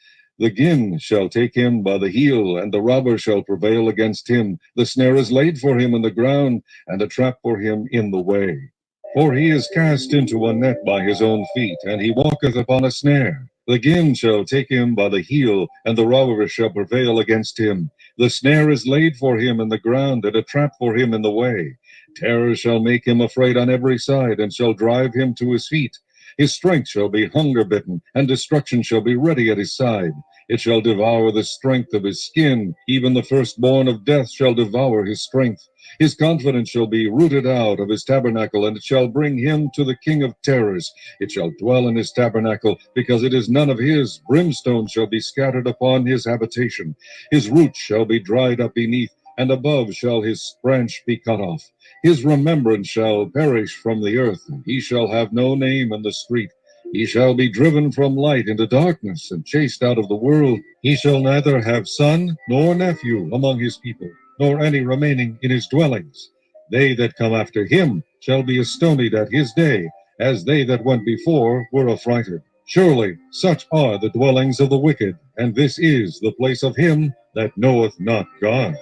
The gin shall take him by the heel, and the robber shall prevail against him. The snare is laid for him in the ground, and a trap for him in the way. For he is cast into a net by his own feet, and he walketh upon a snare. The gin shall take him by the heel, and the robber shall prevail against him. The snare is laid for him in the ground, and a trap for him in the way. Terror shall make him afraid on every side, and shall drive him to his feet. His strength shall be hunger-bitten, and destruction shall be ready at his side. It shall devour the strength of his skin. Even the firstborn of death shall devour his strength. His confidence shall be rooted out of his tabernacle, and it shall bring him to the king of terrors. It shall dwell in his tabernacle, because it is none of his. Brimstone shall be scattered upon his habitation. His roots shall be dried up beneath, and above shall his branch be cut off. His remembrance shall perish from the earth, and he shall have no name in the street. He shall be driven from light into darkness, and chased out of the world. He shall neither have son nor nephew among his people, nor any remaining in his dwellings. They that come after him shall be astonied at his day, as they that went before were affrighted. Surely such are the dwellings of the wicked, and this is the place of him that knoweth not God.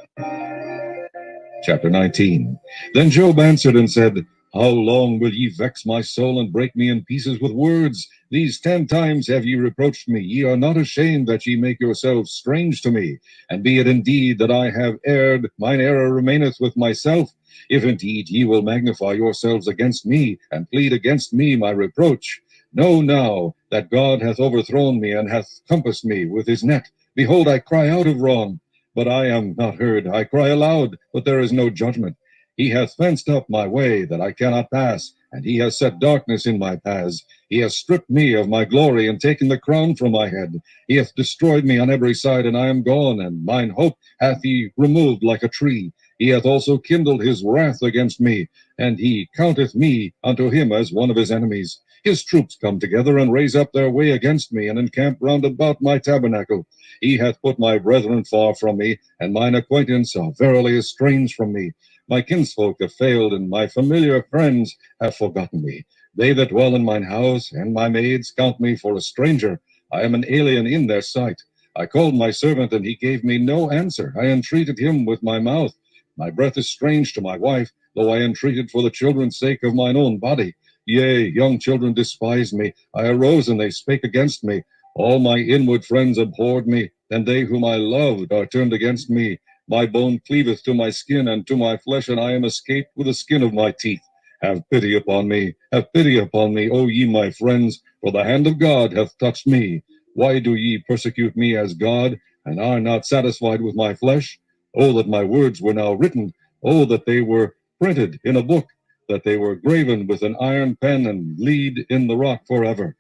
Chapter 19. Then Job answered and said, How long will ye vex my soul, and break me in pieces with words? These 10 times have ye reproached me. Ye are not ashamed that ye make yourselves strange to me. And be it indeed that I have erred, mine error remaineth with myself. If indeed ye will magnify yourselves against me, and plead against me my reproach, know now that God hath overthrown me, and hath compassed me with his net. Behold, I cry out of wrong, but I am not heard. I cry aloud, but there is no judgment. He hath fenced up my way, that I cannot pass, and he has set darkness in my paths. He hath stripped me of my glory, and taken the crown from my head. He hath destroyed me on every side, and I am gone, and mine hope hath he removed like a tree. He hath also kindled his wrath against me, and he counteth me unto him as one of his enemies. His troops come together, and raise up their way against me, and encamp round about my tabernacle. He hath put my brethren far from me, and mine acquaintance are verily estranged from me. My kinsfolk have failed, and my familiar friends have forgotten me. They that dwell in mine house, and my maids, count me for a stranger. I am an alien in their sight. I called my servant, and he gave me no answer. I entreated him with my mouth. My breath is strange to my wife, though I entreated for the children's sake of mine own body. Yea, young children despised me. I arose, and they spake against me. All my inward friends abhorred me, and they whom I loved are turned against me. My bone cleaveth to my skin, and to my flesh, and I am escaped with the skin of my teeth. Have pity upon me, O ye my friends, for the hand of God hath touched me. Why do ye persecute me as God, and are not satisfied with my flesh? Oh, that my words were now written! Oh, that they were printed in a book, that they were graven with an iron pen, and lead in the rock forever.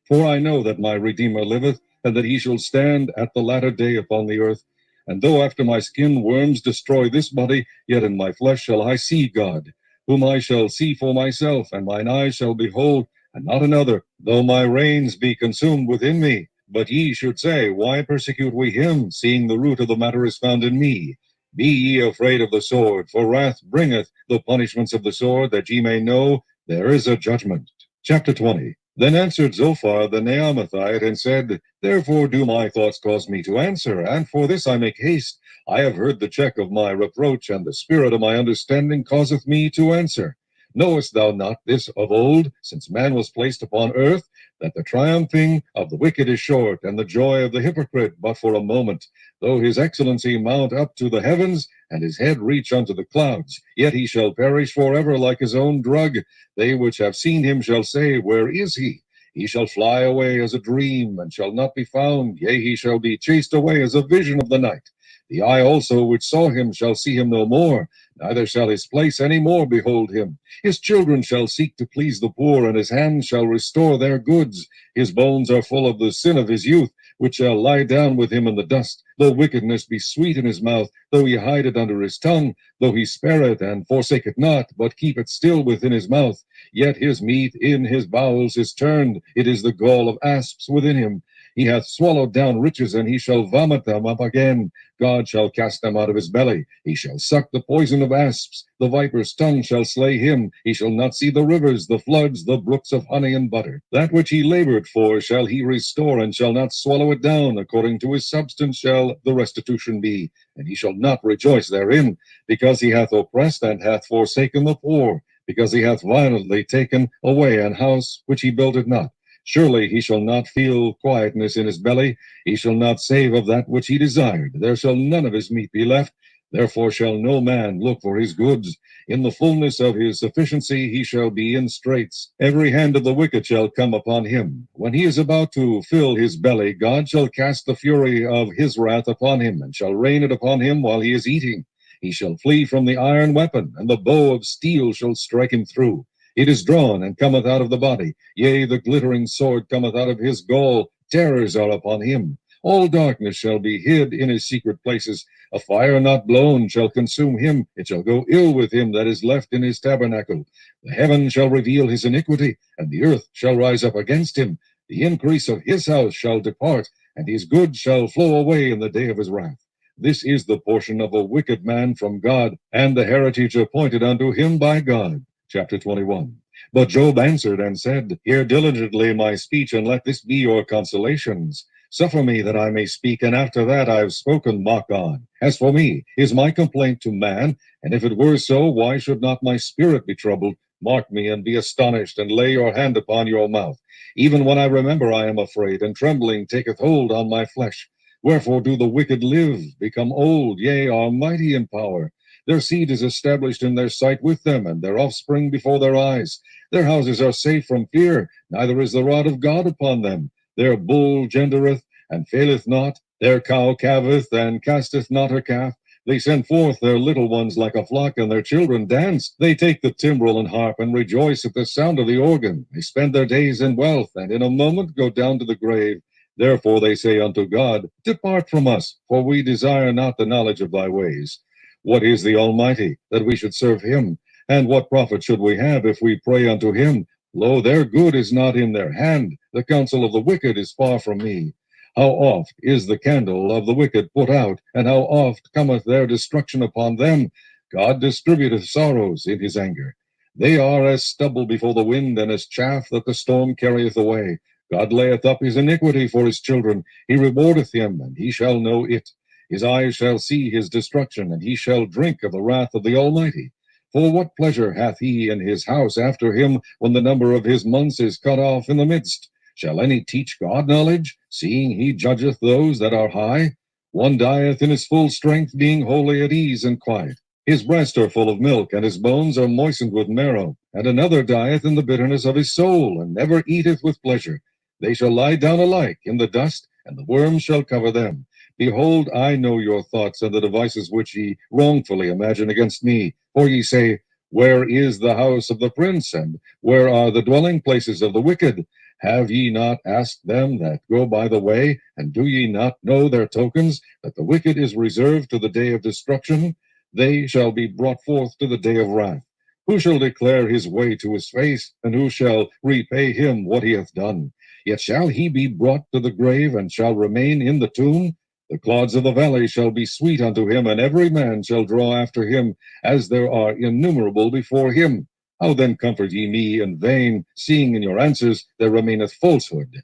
For I know that my Redeemer liveth, and that he shall stand at the latter day upon the earth. And though after my skin worms destroy this body, yet in my flesh shall I see God, whom I shall see for myself, and mine eyes shall behold, and not another, though my reins be consumed within me. But ye should say, Why persecute we him, seeing the root of the matter is found in me? Be ye afraid of the sword, for wrath bringeth the punishments of the sword, that ye may know there is a judgment. Chapter 20. Then answered Zophar the Naamathite, and said, Therefore do my thoughts cause me to answer, and for this I make haste. I have heard the check of my reproach, and the spirit of my understanding causeth me to answer. Knowest thou not this of old, since man was placed upon earth, that the triumphing of the wicked is short, and the joy of the hypocrite but for a moment? Though his excellency mount up to the heavens, and his head reach unto the clouds, yet he shall perish forever like his own drug. They which have seen him shall say, Where is he? He shall fly away as a dream, and shall not be found. Yea, he shall be chased away as a vision of the night. The eye also which saw him shall see him no more, neither shall his place any more behold him. His children shall seek to please the poor, and his hands shall restore their goods. His bones are full of the sin of his youth, which shall lie down with him in the dust. Though wickedness be sweet in his mouth, though he hide it under his tongue, though he spare it and forsake it not, but keep it still within his mouth, yet his meat in his bowels is turned, it is the gall of asps within him. He hath swallowed down riches, and he shall vomit them up again. God shall cast them out of his belly. He shall suck the poison of asps. The viper's tongue shall slay him. He shall not see the rivers, the floods, the brooks of honey and butter. That which he labored for shall he restore, and shall not swallow it down. According to his substance shall the restitution be, and he shall not rejoice therein, because he hath oppressed and hath forsaken the poor, because he hath violently taken away an house which he builded not. Surely he shall not feel quietness in his belly. He shall not save of that which he desired. There shall none of his meat be left. Therefore shall no man look for his goods. In the fullness of his sufficiency he shall be in straits. Every hand of the wicked shall come upon him. When he is about to fill his belly, God shall cast the fury of his wrath upon him, and shall rain it upon him while he is eating. He shall flee from the iron weapon, and the bow of steel shall strike him through. It is drawn, and cometh out of the body. Yea, the glittering sword cometh out of his gall. Terrors are upon him. All darkness shall be hid in his secret places. A fire not blown shall consume him. It shall go ill with him that is left in his tabernacle. The heaven shall reveal his iniquity, and the earth shall rise up against him. The increase of his house shall depart, and his goods shall flow away in the day of his wrath. This is the portion of a wicked man from God, and the heritage appointed unto him by God. Chapter 21. But Job answered and said, Hear diligently my speech, and let this be your consolations. Suffer me that I may speak, and after that I have spoken, mock on. As for me, is my complaint to man? And if it were so, why should not my spirit be troubled? Mark me, and be astonished, and lay your hand upon your mouth. Even when I remember, I am afraid, and trembling taketh hold on my flesh. Wherefore do the wicked live, become old, yea, are mighty in power? Their seed is established in their sight with them, and their offspring before their eyes. Their houses are safe from fear, neither is the rod of God upon them. Their bull gendereth, and faileth not. Their cow calveth, and casteth not her calf. They send forth their little ones like a flock, and their children dance. They take the timbrel and harp, and rejoice at the sound of the organ. They spend their days in wealth, and in a moment go down to the grave. Therefore they say unto God, Depart from us, for we desire not the knowledge of thy ways. What is the Almighty, that we should serve him? And what profit should we have if we pray unto him? Lo, their good is not in their hand. The counsel of the wicked is far from me. How oft is the candle of the wicked put out, and how oft cometh their destruction upon them? God distributeth sorrows in his anger. They are as stubble before the wind, and as chaff that the storm carrieth away. God layeth up his iniquity for his children. He rewardeth him, and he shall know it. His eyes shall see his destruction, and he shall drink of the wrath of the Almighty. For what pleasure hath he in his house after him, when the number of his months is cut off in the midst? Shall any teach God knowledge, seeing he judgeth those that are high? One dieth in his full strength, being wholly at ease and quiet. His breasts are full of milk, and his bones are moistened with marrow. And another dieth in the bitterness of his soul, and never eateth with pleasure. They shall lie down alike in the dust, and the worms shall cover them. Behold, I know your thoughts, and the devices which ye wrongfully imagine against me. For ye say, Where is the house of the prince, and where are the dwelling places of the wicked? Have ye not asked them that go by the way, and do ye not know their tokens, that the wicked is reserved to the day of destruction? They shall be brought forth to the day of wrath. Who shall declare his way to his face, and who shall repay him what he hath done? Yet shall he be brought to the grave, and shall remain in the tomb. The clods of the valley shall be sweet unto him, and every man shall draw after him, as there are innumerable before him. How then comfort ye me in vain, seeing in your answers there remaineth falsehood?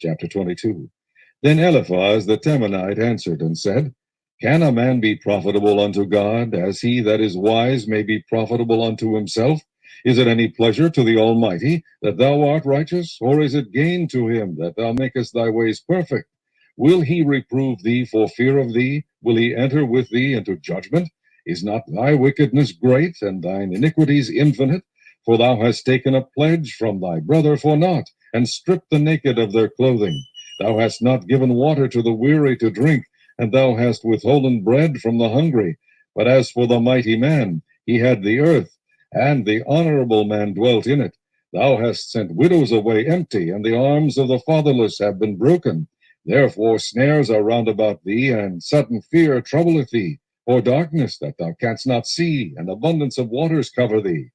Chapter 22. Then Eliphaz the Temanite answered and said, Can a man be profitable unto God, as he that is wise may be profitable unto himself? Is it any pleasure to the Almighty that thou art righteous, or is it gain to him that thou makest thy ways perfect? Will he reprove thee for fear of thee? Will he enter with thee into judgment? Is not thy wickedness great, and thine iniquities infinite? For thou hast taken a pledge from thy brother for naught, and stripped the naked of their clothing. Thou hast not given water to the weary to drink, and thou hast withholden bread from the hungry. But as for the mighty man, he had the earth, and the honorable man dwelt in it. Thou hast sent widows away empty, and the arms of the fatherless have been broken. Therefore snares are round about thee, and sudden fear troubleth thee, or darkness that thou canst not see, and abundance of waters cover thee.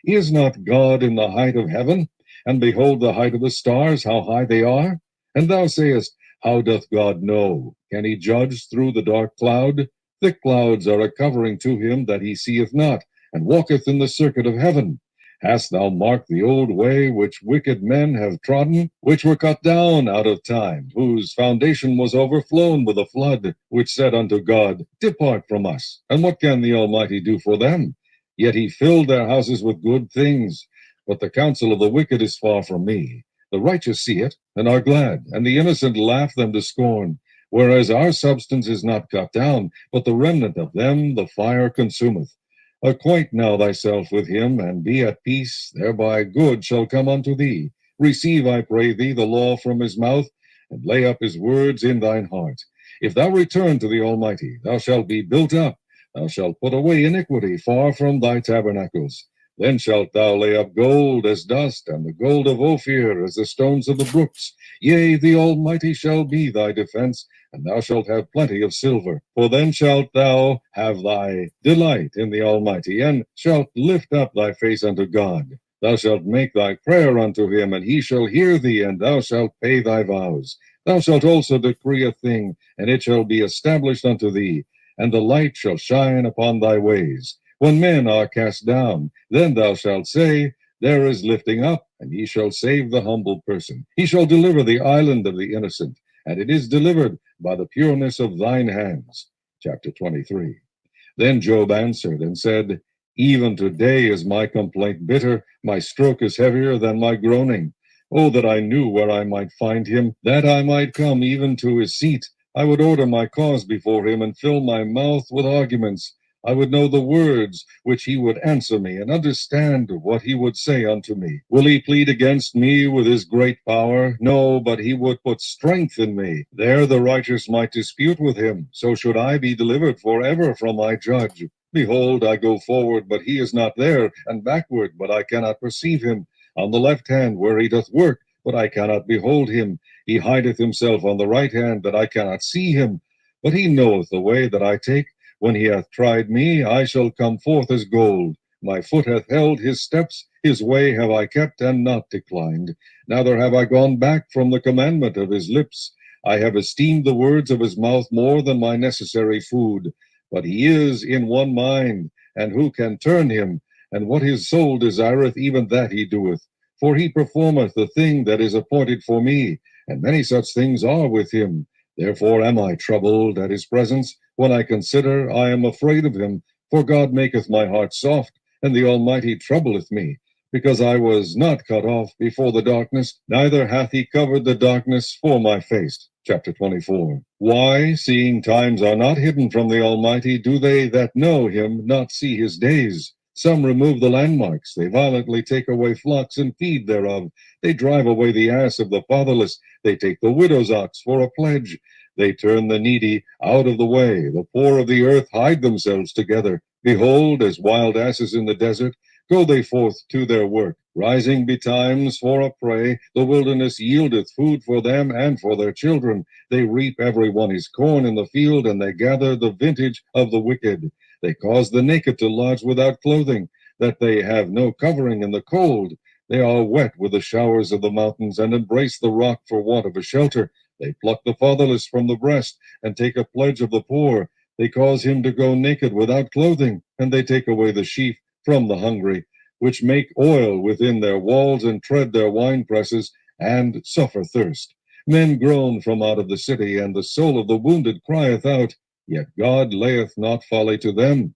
Is not God in the height of heaven? And behold the height of the stars, how high they are? And thou sayest, How doth God know? Can he judge through the dark cloud? Thick clouds are a covering to him that he seeth not, and walketh in the circuit of heaven. Hast thou marked the old way which wicked men have trodden, which were cut down out of time, whose foundation was overflown with a flood, which said unto God, Depart from us, and what can the Almighty do for them? Yet he filled their houses with good things. But the counsel of the wicked is far from me. The righteous see it, and are glad, and the innocent laugh them to scorn. Whereas our substance is not cut down, but the remnant of them the fire consumeth. Acquaint now thyself with him, and be at peace, thereby good shall come unto thee. Receive, I pray thee, the law from his mouth, and lay up his words in thine heart. If thou return to the Almighty, thou shalt be built up. Thou shalt put away iniquity far from thy tabernacles. Then shalt thou lay up gold as dust, and the gold of Ophir as the stones of the brooks. Yea, the Almighty shall be thy defense, and thou shalt have plenty of silver. For then shalt thou have thy delight in the Almighty, and shalt lift up thy face unto God. Thou shalt make thy prayer unto him, and he shall hear thee, and thou shalt pay thy vows. Thou shalt also decree a thing, and it shall be established unto thee, and the light shall shine upon thy ways. When men are cast down, then thou shalt say, There is lifting up, and he shall save the humble person. He shall deliver the island of the innocent, and it is delivered by the pureness of thine hands. Chapter 23. Then Job answered and said, Even today is my complaint bitter, my stroke is heavier than my groaning. Oh, that I knew where I might find him, that I might come even to his seat. I would order my cause before him and fill my mouth with arguments. I would know the words which he would answer me, and understand what he would say unto me. Will he plead against me with his great power? No, but he would put strength in me. There the righteous might dispute with him. So should I be delivered forever from my judge. Behold, I go forward, but he is not there, and backward, but I cannot perceive him. On the left hand where he doth work, but I cannot behold him. He hideth himself on the right hand, that I cannot see him. But he knoweth the way that I take. When he hath tried me, I shall come forth as gold. My foot hath held his steps, his way have I kept and not declined. Neither have I gone back from the commandment of his lips. I have esteemed the words of his mouth more than my necessary food. But he is in one mind, and who can turn him? And what his soul desireth, even that he doeth. For he performeth the thing that is appointed for me, and many such things are with him. Therefore am I troubled at his presence. When I consider, I am afraid of him. For God maketh my heart soft, and the Almighty troubleth me. Because I was not cut off before the darkness, neither hath he covered the darkness for my face. Chapter 24. Why, seeing times are not hidden from the Almighty, do they that know him not see his days? Some remove the landmarks. They violently take away flocks and feed thereof. They drive away the ass of the fatherless. They take the widow's ox for a pledge. They turn the needy out of the way. The poor of the earth hide themselves together. Behold, as wild asses in the desert, go they forth to their work. Rising betimes for a prey, the wilderness yieldeth food for them and for their children. They reap every one his corn in the field, and they gather the vintage of the wicked. They cause the naked to lodge without clothing, that they have no covering in the cold. They are wet with the showers of the mountains, and embrace the rock for want of a shelter. They pluck the fatherless from the breast, and take a pledge of the poor. They cause him to go naked without clothing, and they take away the sheaf from the hungry, which make oil within their walls, and tread their wine presses, and suffer thirst. Men groan from out of the city, and the soul of the wounded crieth out. Yet God layeth not folly to them.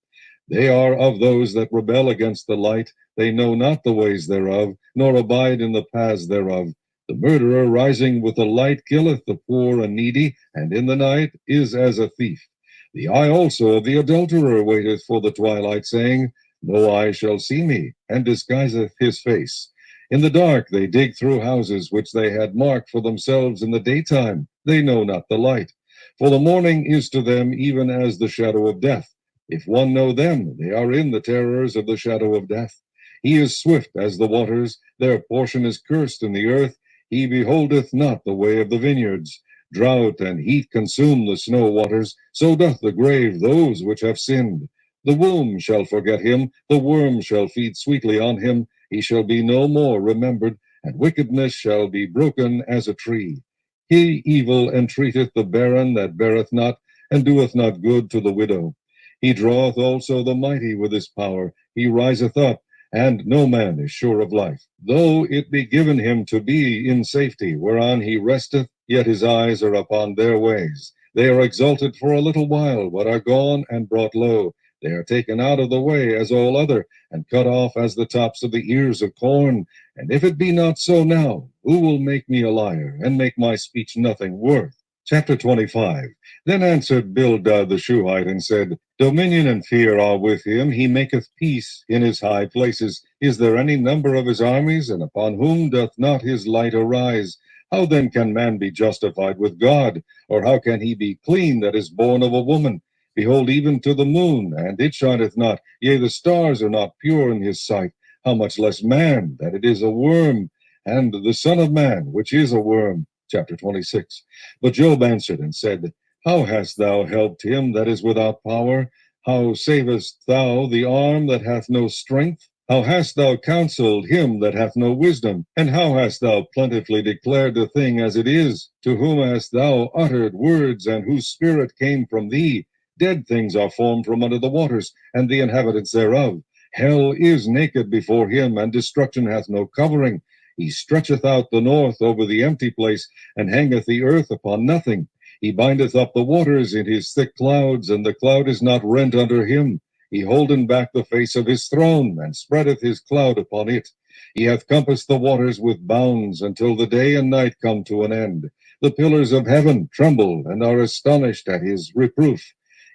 They are of those that rebel against the light. They know not the ways thereof, nor abide in the paths thereof. The murderer rising with the light killeth the poor and needy, and in the night is as a thief. The eye also of the adulterer waiteth for the twilight, saying, No eye shall see me, and disguiseth his face. In the dark they dig through houses which they had marked for themselves in the daytime. They know not the light. For the morning is to them even as the shadow of death. If one know them, they are in the terrors of the shadow of death. He is swift as the waters, their portion is cursed in the earth. He beholdeth not the way of the vineyards. Drought and heat consume the snow waters, so doth the grave those which have sinned. The womb shall forget him, the worm shall feed sweetly on him. He shall be no more remembered, and wickedness shall be broken as a tree. He evil entreateth the barren that beareth not, and doeth not good to the widow. He draweth also the mighty with his power. He riseth up, and no man is sure of life. Though it be given him to be in safety, whereon he resteth, yet his eyes are upon their ways. They are exalted for a little while, but are gone and brought low. They are taken out of the way as all other, and cut off as the tops of the ears of corn. And if it be not so now, who will make me a liar, and make my speech nothing worth? Chapter 25. Then answered Bildad the Shuhite, and said, Dominion and fear are with him. He maketh peace in his high places. Is there any number of his armies, and upon whom doth not his light arise? How then can man be justified with God? Or how can he be clean that is born of a woman? Behold, even to the moon, and it shineth not, yea, the stars are not pure in his sight. how much less man, that it is a worm, and the Son of Man, which is a worm. Chapter 26. But Job answered and said, How hast thou helped him that is without power? How savest thou the arm that hath no strength? How hast thou counseled him that hath no wisdom? And how hast thou plentifully declared the thing as it is? To whom hast thou uttered words, and whose spirit came from thee? Dead things are formed from under the waters, and the inhabitants thereof. Hell is naked before him, and destruction hath no covering. He stretcheth out the north over the empty place, and hangeth the earth upon nothing. He bindeth up the waters in his thick clouds, and the cloud is not rent under him. He holden back the face of his throne, and spreadeth his cloud upon it. He hath compassed the waters with bounds, until the day and night come to an end. The pillars of heaven tremble, and are astonished at his reproof.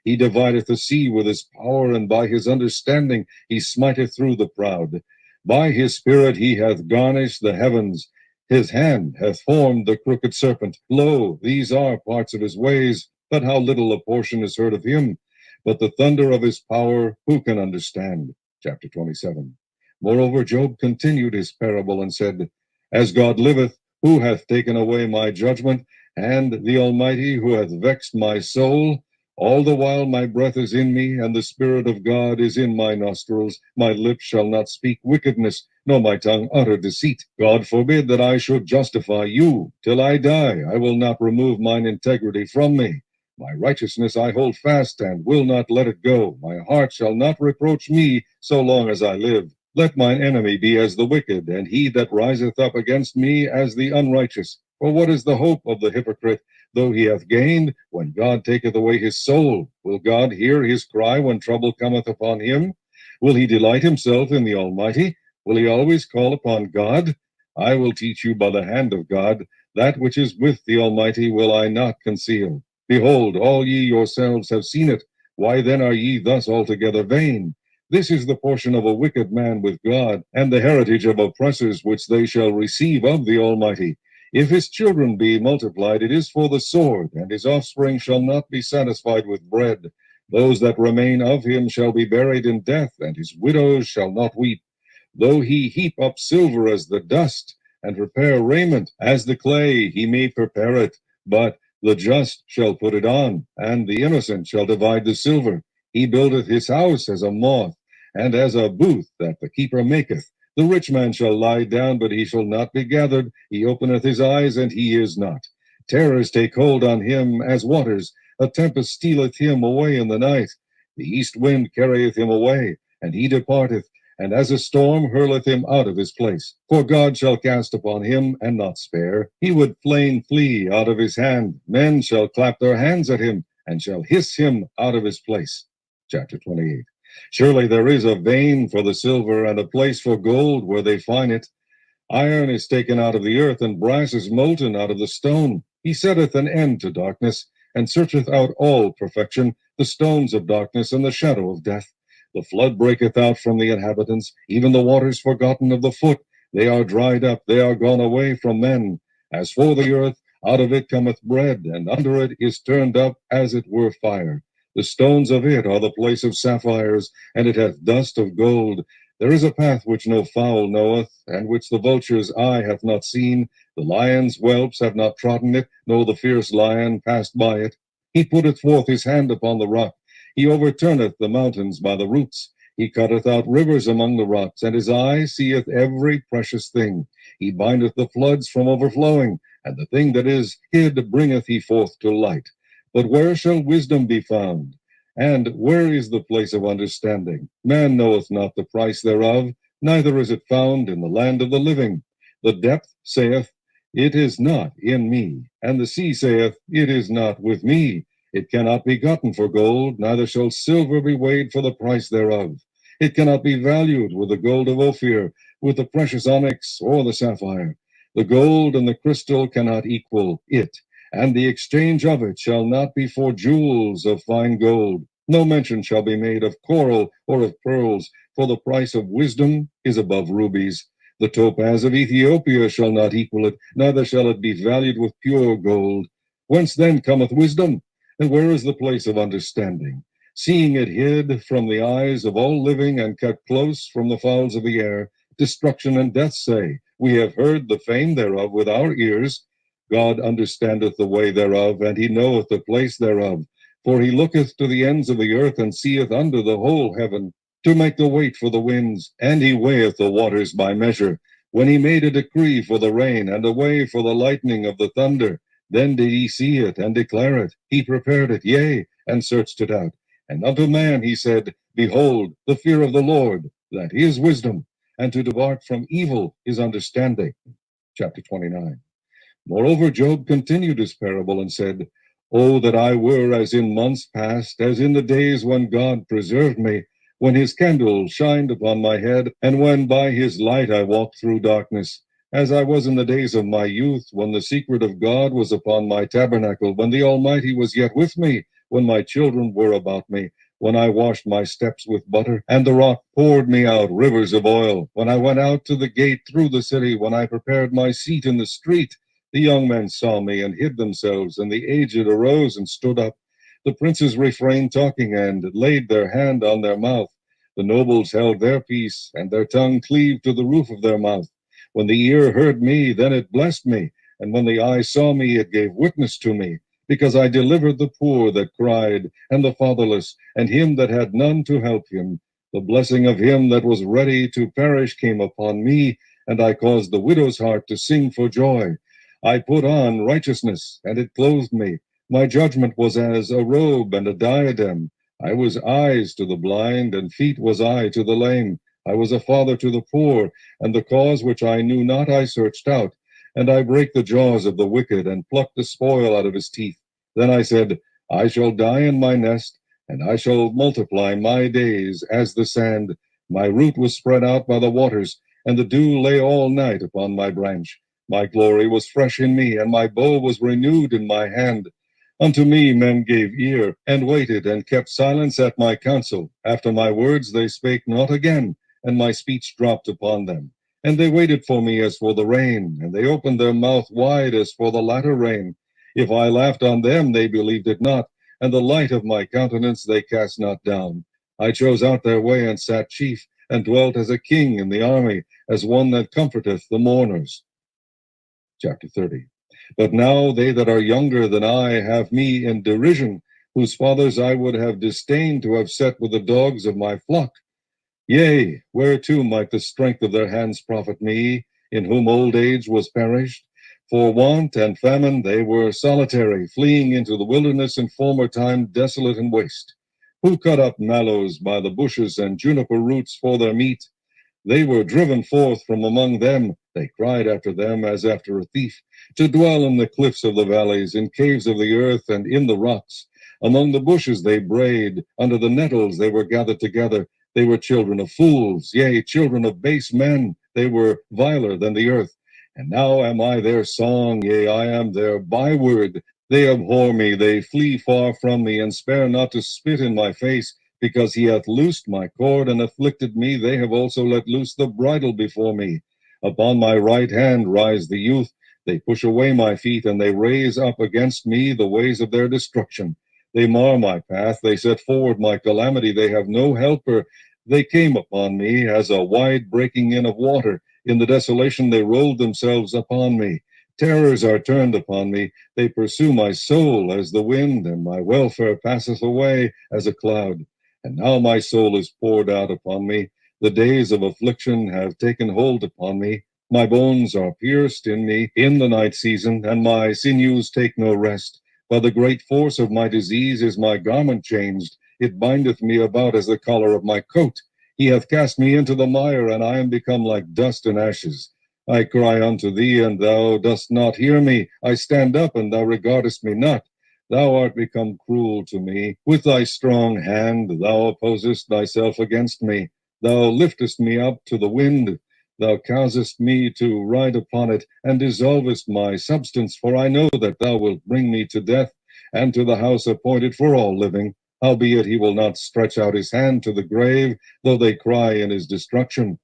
He divideth the sea with his power, and by his understanding he smiteth through the proud. By his spirit he hath garnished the heavens. His hand hath formed the crooked serpent. Lo, these are parts of his ways, but how little a portion is heard of him. But the thunder of his power, who can understand? Chapter 27. Moreover, Job continued his parable and said, As God liveth, who hath taken away my judgment, and the Almighty, who hath vexed my soul? All the while my breath is in me, and the Spirit of God is in my nostrils. My lips shall not speak wickedness, nor my tongue utter deceit. God forbid that I should justify you. Till I die, I will not remove mine integrity from me. My righteousness I hold fast, and will not let it go. My heart shall not reproach me so long as I live. Let mine enemy be as the wicked, and he that riseth up against me as the unrighteous. For what is the hope of the hypocrite, though he hath gained, when God taketh away his soul? Will God hear his cry when trouble cometh upon him? Will he delight himself in the Almighty? Will he always call upon God? I will teach you by the hand of God. That which is with the Almighty will I not conceal. Behold, all ye yourselves have seen it. Why then are ye thus altogether vain? This is the portion of a wicked man with God, and the heritage of oppressors which they shall receive of the Almighty. If his children be multiplied, it is for the sword, and his offspring shall not be satisfied with bread. Those that remain of him shall be buried in death, and his widows shall not weep. Though he heap up silver as the dust, and prepare raiment as the clay, he may prepare it, but the just shall put it on, and the innocent shall divide the silver. He buildeth his house as a moth, and as a booth that the keeper maketh. The rich man shall lie down, but he shall not be gathered. He openeth his eyes, and he is not. Terrors take hold on him as waters. A tempest stealeth him away in the night. The east wind carrieth him away, and he departeth, and as a storm hurleth him out of his place. For God shall cast upon him, and not spare. He would fain flee out of his hand. Men shall clap their hands at him, and shall hiss him out of his place. Chapter 28. Surely there is a vein for the silver, and a place for gold where they find it. Iron is taken out of the earth, and brass is molten out of the stone. He setteth an end to darkness, and searcheth out all perfection, the stones of darkness and the shadow of death. The flood breaketh out from the inhabitants, even the waters forgotten of the foot. They are dried up, they are gone away from men. As for the earth, out of it cometh bread, and under it is turned up as it were fire. The stones of it are the place of sapphires, and it hath dust of gold. There is a path which no fowl knoweth, and which the vulture's eye hath not seen. The lion's whelps have not trodden it, nor the fierce lion passed by it. He putteth forth his hand upon the rock. He overturneth the mountains by the roots. He cutteth out rivers among the rocks, and his eye seeth every precious thing. He bindeth the floods from overflowing, and the thing that is hid bringeth he forth to light. But where shall wisdom be found? And where is the place of understanding? Man knoweth not the price thereof, neither is it found in the land of the living. The depth saith, It is not in me, and the sea saith, It is not with me. It cannot be gotten for gold, neither shall silver be weighed for the price thereof. It cannot be valued with the gold of Ophir, with the precious onyx or the sapphire. The gold and the crystal cannot equal it, and the exchange of it shall not be for jewels of fine gold. No mention shall be made of coral or of pearls, for the price of wisdom is above rubies. The topaz of Ethiopia shall not equal it, neither shall it be valued with pure gold. Whence then cometh wisdom? And where is the place of understanding? Seeing it hid from the eyes of all living, and kept close from the fowls of the air, Destruction and death say, We have heard the fame thereof with our ears. God understandeth the way thereof, and he knoweth the place thereof. For he looketh to the ends of the earth, and seeth under the whole heaven, to make the weight for the winds, and he weigheth the waters by measure. When he made a decree for the rain, and a way for the lightning of the thunder, then did he see it, and declare it. He prepared it, yea, and searched it out. And unto man he said, Behold, the fear of the Lord, that is wisdom, and to depart from evil is understanding. Chapter 29. Moreover, Job continued his parable and said, Oh, that I were as in months past, as in the days when God preserved me, when his candle shined upon my head, and when by his light I walked through darkness, as I was in the days of my youth, when the secret of God was upon my tabernacle, when the Almighty was yet with me, when my children were about me, when I washed my steps with butter, and the rock poured me out rivers of oil, when I went out to the gate through the city, when I prepared my seat in the street. The young men saw me and hid themselves, and the aged arose and stood up. The princes refrained talking and laid their hand on their mouth. The nobles held their peace, and their tongue cleaved to the roof of their mouth. When the ear heard me, then it blessed me, and when the eye saw me, it gave witness to me, because I delivered the poor that cried, and the fatherless, and him that had none to help him. The blessing of him that was ready to perish came upon me, and I caused the widow's heart to sing for joy. I put on righteousness, and it clothed me. My judgment was as a robe and a diadem. I was eyes to the blind, and feet was I to the lame. I was a father to the poor, and the cause which I knew not I searched out. And I brake the jaws of the wicked, and plucked the spoil out of his teeth. Then I said, I shall die in my nest, and I shall multiply my days as the sand. My root was spread out by the waters, and the dew lay all night upon my branch. My glory was fresh in me, and my bow was renewed in my hand. Unto me men gave ear, and waited, and kept silence at my counsel. After my words they spake not again, and my speech dropped upon them. And they waited for me as for the rain, and they opened their mouth wide as for the latter rain. If I laughed on them, they believed it not, and the light of my countenance they cast not down. I chose out their way, and sat chief, and dwelt as a king in the army, as one that comforteth the mourners. Chapter 30. But now they that are younger than I have me in derision, whose fathers I would have disdained to have set with the dogs of my flock. Yea, whereto might the strength of their hands profit me, in whom old age was perished? For want and famine they were solitary, fleeing into the wilderness in former time, desolate and waste. Who cut up mallows by the bushes, and juniper roots for their meat? They were driven forth from among them. They cried after them as after a thief, to dwell in the cliffs of the valleys, in caves of the earth, and in the rocks. Among the bushes they brayed, under the nettles they were gathered together. They were children of fools, yea, children of base men. They were viler than the earth. And now am I their song, yea, I am their byword. They abhor me, they flee far from me, and spare not to spit in my face. Because he hath loosed my cord and afflicted me, they have also let loose the bridle before me. Upon my right hand rise the youth. They push away my feet, and they raise up against me the ways of their destruction. They mar my path, they set forward my calamity, they have no helper. They came upon me as a wide breaking in of water. In the desolation they rolled themselves upon me. Terrors are turned upon me. They pursue my soul as the wind, and my welfare passeth away as a cloud. And now my soul is poured out upon me. The days of affliction have taken hold upon me. My bones are pierced in me in the night season, and my sinews take no rest. By the great force of my disease is my garment changed. It bindeth me about as the collar of my coat. He hath cast me into the mire, and I am become like dust and ashes. I cry unto thee, and thou dost not hear me. I stand up, and thou regardest me not. Thou art become cruel to me. With thy strong hand thou opposest thyself against me. Thou liftest me up to the wind. Thou causest me to ride upon it, and dissolvest my substance. For I know that thou wilt bring me to death, and to the house appointed for all living. Howbeit he will not stretch out his hand to the grave, though they cry in his destruction.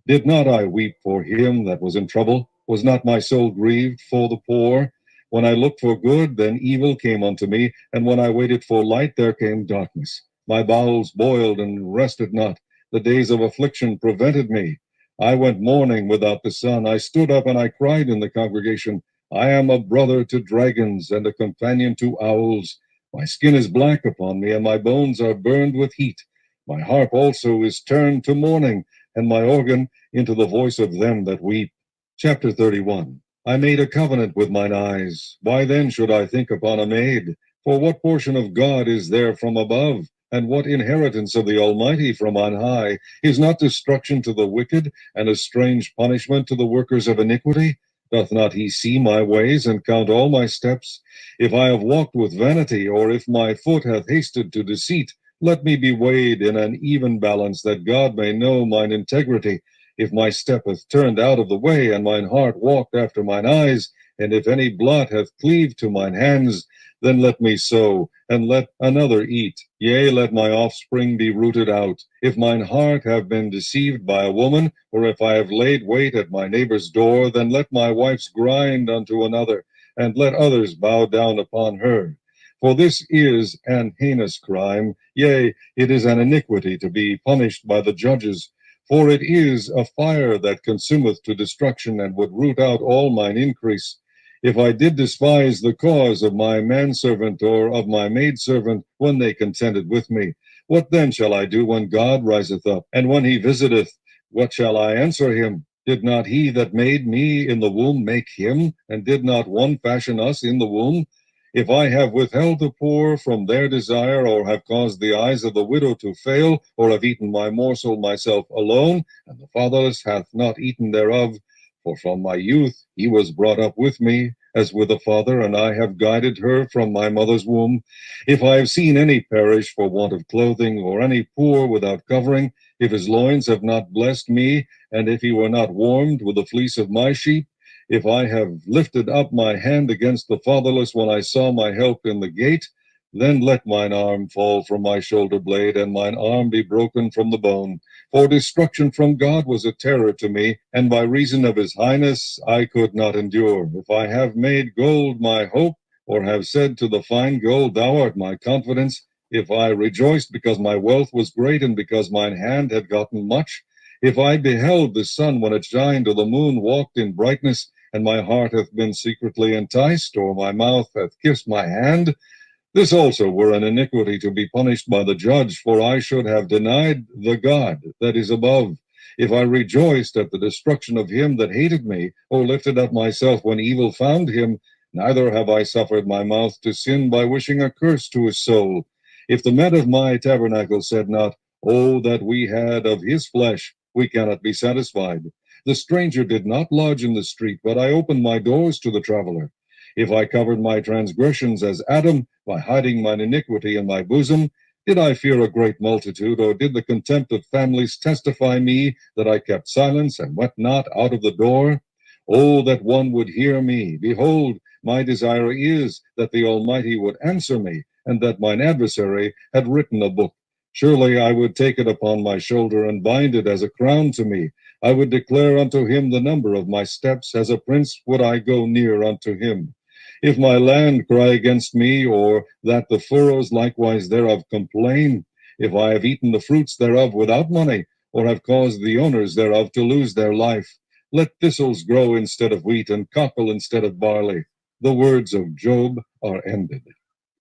Did not I weep for him that was in trouble? Was not my soul grieved for the poor? When I looked for good, then evil came unto me, and when I waited for light, there came darkness. My bowels boiled and rested not. The days of affliction prevented me. I went mourning without the sun. I stood up and I cried in the congregation. I am a brother to dragons and a companion to owls. My skin is black upon me, and my bones are burned with heat. My harp also is turned to mourning, and my organ into the voice of them that weep. Chapter 31. I made a covenant with mine eyes. Why then should I think upon a maid? For what portion of God is there from above? And what inheritance of the Almighty from on high? Is not destruction to the wicked, and a strange punishment to the workers of iniquity? Doth not he see my ways, and count all my steps? If I have walked with vanity, or if my foot hath hasted to deceit, let me be weighed in an even balance, that God may know mine integrity. If my step hath turned out of the way, and mine heart walked after mine eyes, and if any blot hath cleaved to mine hands, then let me sow, and let another eat. Yea, let my offspring be rooted out. If mine heart have been deceived by a woman, or if I have laid wait at my neighbor's door, then let my wife's grind unto another, and let others bow down upon her. For this is an heinous crime, yea, it is an iniquity to be punished by the judges. For it is a fire that consumeth to destruction, and would root out all mine increase. If I did despise the cause of my manservant or of my maidservant when they contended with me, what then shall I do when God riseth up? And when he visiteth, what shall I answer him? Did not he that made me in the womb make him? And did not one fashion us in the womb? If I have withheld the poor from their desire, or have caused the eyes of the widow to fail, or have eaten my morsel myself alone, and the fatherless hath not eaten thereof, for from my youth he was brought up with me, as with a father, and I have guided her from my mother's womb. If I have seen any perish for want of clothing, or any poor without covering, if his loins have not blessed me, and if he were not warmed with the fleece of my sheep, if I have lifted up my hand against the fatherless when I saw my help in the gate, then let mine arm fall from my shoulder blade, and mine arm be broken from the bone. For destruction from God was a terror to me, and by reason of his highness I could not endure. If I have made gold my hope, or have said to the fine gold, Thou art my confidence, if I rejoiced because my wealth was great, and because mine hand had gotten much, if I beheld the sun when it shined, or the moon walked in brightness, and my heart hath been secretly enticed, or my mouth hath kissed my hand, this also were an iniquity to be punished by the judge, for I should have denied the God that is above. If I rejoiced at the destruction of him that hated me, or lifted up myself when evil found him, neither have I suffered my mouth to sin by wishing a curse to his soul. If the men of my tabernacle said not, Oh, that we had of his flesh, we cannot be satisfied. The stranger did not lodge in the street, but I opened my doors to the traveler. If I covered my transgressions as Adam, by hiding mine iniquity in my bosom, did I fear a great multitude, or did the contempt of families testify me that I kept silence and went not out of the door? Oh, that one would hear me! Behold, my desire is that the Almighty would answer me, and that mine adversary had written a book. Surely I would take it upon my shoulder, and bind it as a crown to me. I would declare unto him the number of my steps, as a prince would I go near unto him. If my land cry against me, or that the furrows likewise thereof complain, if I have eaten the fruits thereof without money, or have caused the owners thereof to lose their life, let thistles grow instead of wheat, and cockle instead of barley. The words of Job are ended.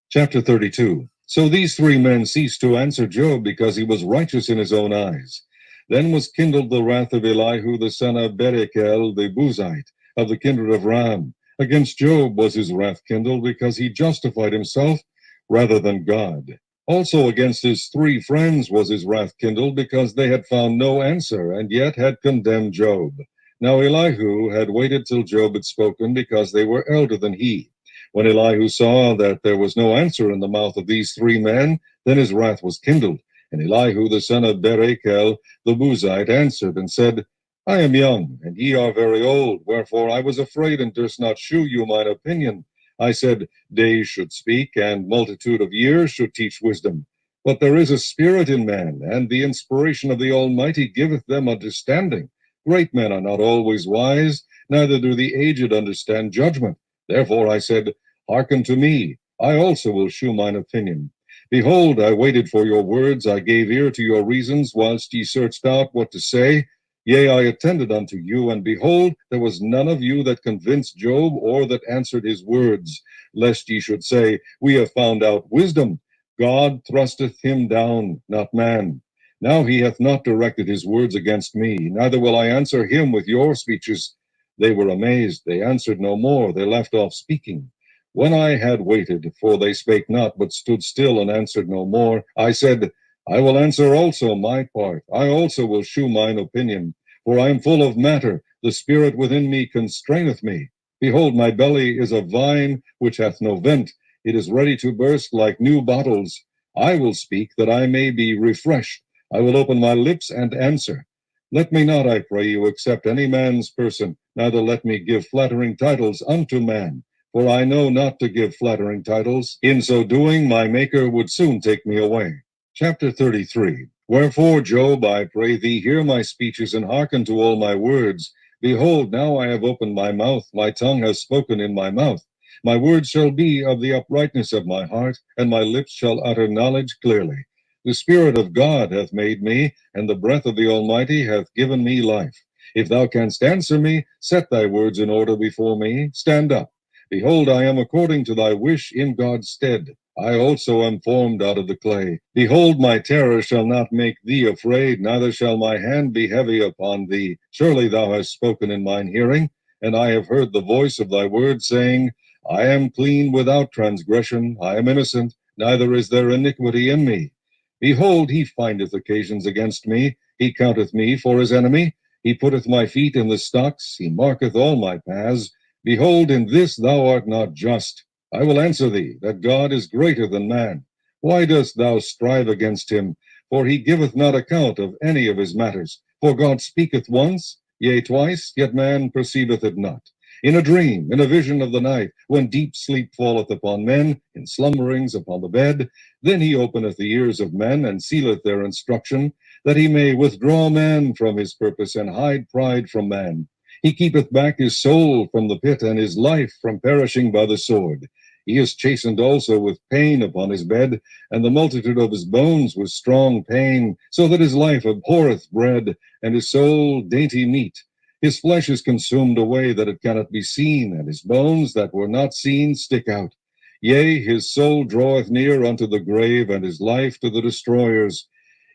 Chapter 32. So these three men ceased to answer Job, because he was righteous in his own eyes. Then was kindled the wrath of Elihu the son of Berechel the Buzite, of the kindred of Ram. Against Job was his wrath kindled, because he justified himself rather than God. Also against his three friends was his wrath kindled, because they had found no answer, and yet had condemned Job. Now Elihu had waited till Job had spoken, because they were elder than he. When Elihu saw that there was no answer in the mouth of these three men, then his wrath was kindled. And Elihu the son of Berechel the Buzite answered and said, I am young, and ye are very old, wherefore I was afraid, and durst not shew you mine opinion. I said, Days should speak, and multitude of years should teach wisdom. But there is a spirit in man, and the inspiration of the Almighty giveth them understanding. Great men are not always wise, neither do the aged understand judgment. Therefore I said, Hearken to me, I also will shew mine opinion. Behold, I waited for your words, I gave ear to your reasons, whilst ye searched out what to say. Yea, I attended unto you, and behold, there was none of you that convinced Job, or that answered his words, lest ye should say, We have found out wisdom. God thrusteth him down, not man. Now he hath not directed his words against me, neither will I answer him with your speeches. They were amazed, they answered no more, they left off speaking. When I had waited, for they spake not, but stood still and answered no more, I said, I will answer also my part. I also will shew mine opinion. For I am full of matter. The spirit within me constraineth me. Behold, my belly is a vine which hath no vent. It is ready to burst like new bottles. I will speak that I may be refreshed. I will open my lips and answer. Let me not, I pray you, accept any man's person, neither let me give flattering titles unto man. For I know not to give flattering titles. In so doing, my Maker would soon take me away. Chapter 33. Wherefore, Job, I pray thee, hear my speeches, and hearken to all my words. Behold, now I have opened my mouth, my tongue has spoken in my mouth. My words shall be of the uprightness of my heart, and my lips shall utter knowledge clearly. The Spirit of God hath made me, and the breath of the Almighty hath given me life. If thou canst answer me, set thy words in order before me. Stand up. Behold, I am according to thy wish in God's stead. I also am formed out of the clay. Behold, my terror shall not make thee afraid, neither shall my hand be heavy upon thee. Surely thou hast spoken in mine hearing, and I have heard the voice of thy word, saying, I am clean without transgression, I am innocent, neither is there iniquity in me. Behold, he findeth occasions against me, he counteth me for his enemy. He putteth my feet in the stocks, he marketh all my paths. Behold, in this thou art not just. I will answer thee, that God is greater than man. Why dost thou strive against him? For he giveth not account of any of his matters. For God speaketh once, yea twice, yet man perceiveth it not. In a dream, in a vision of the night, when deep sleep falleth upon men, in slumberings upon the bed, then he openeth the ears of men, and sealeth their instruction, that he may withdraw man from his purpose, and hide pride from man. He keepeth back his soul from the pit, and his life from perishing by the sword. He is chastened also with pain upon his bed, and the multitude of his bones with strong pain, so that his life abhorreth bread, and his soul dainty meat. His flesh is consumed away that it cannot be seen, and his bones that were not seen stick out. Yea, his soul draweth near unto the grave, and his life to the destroyers.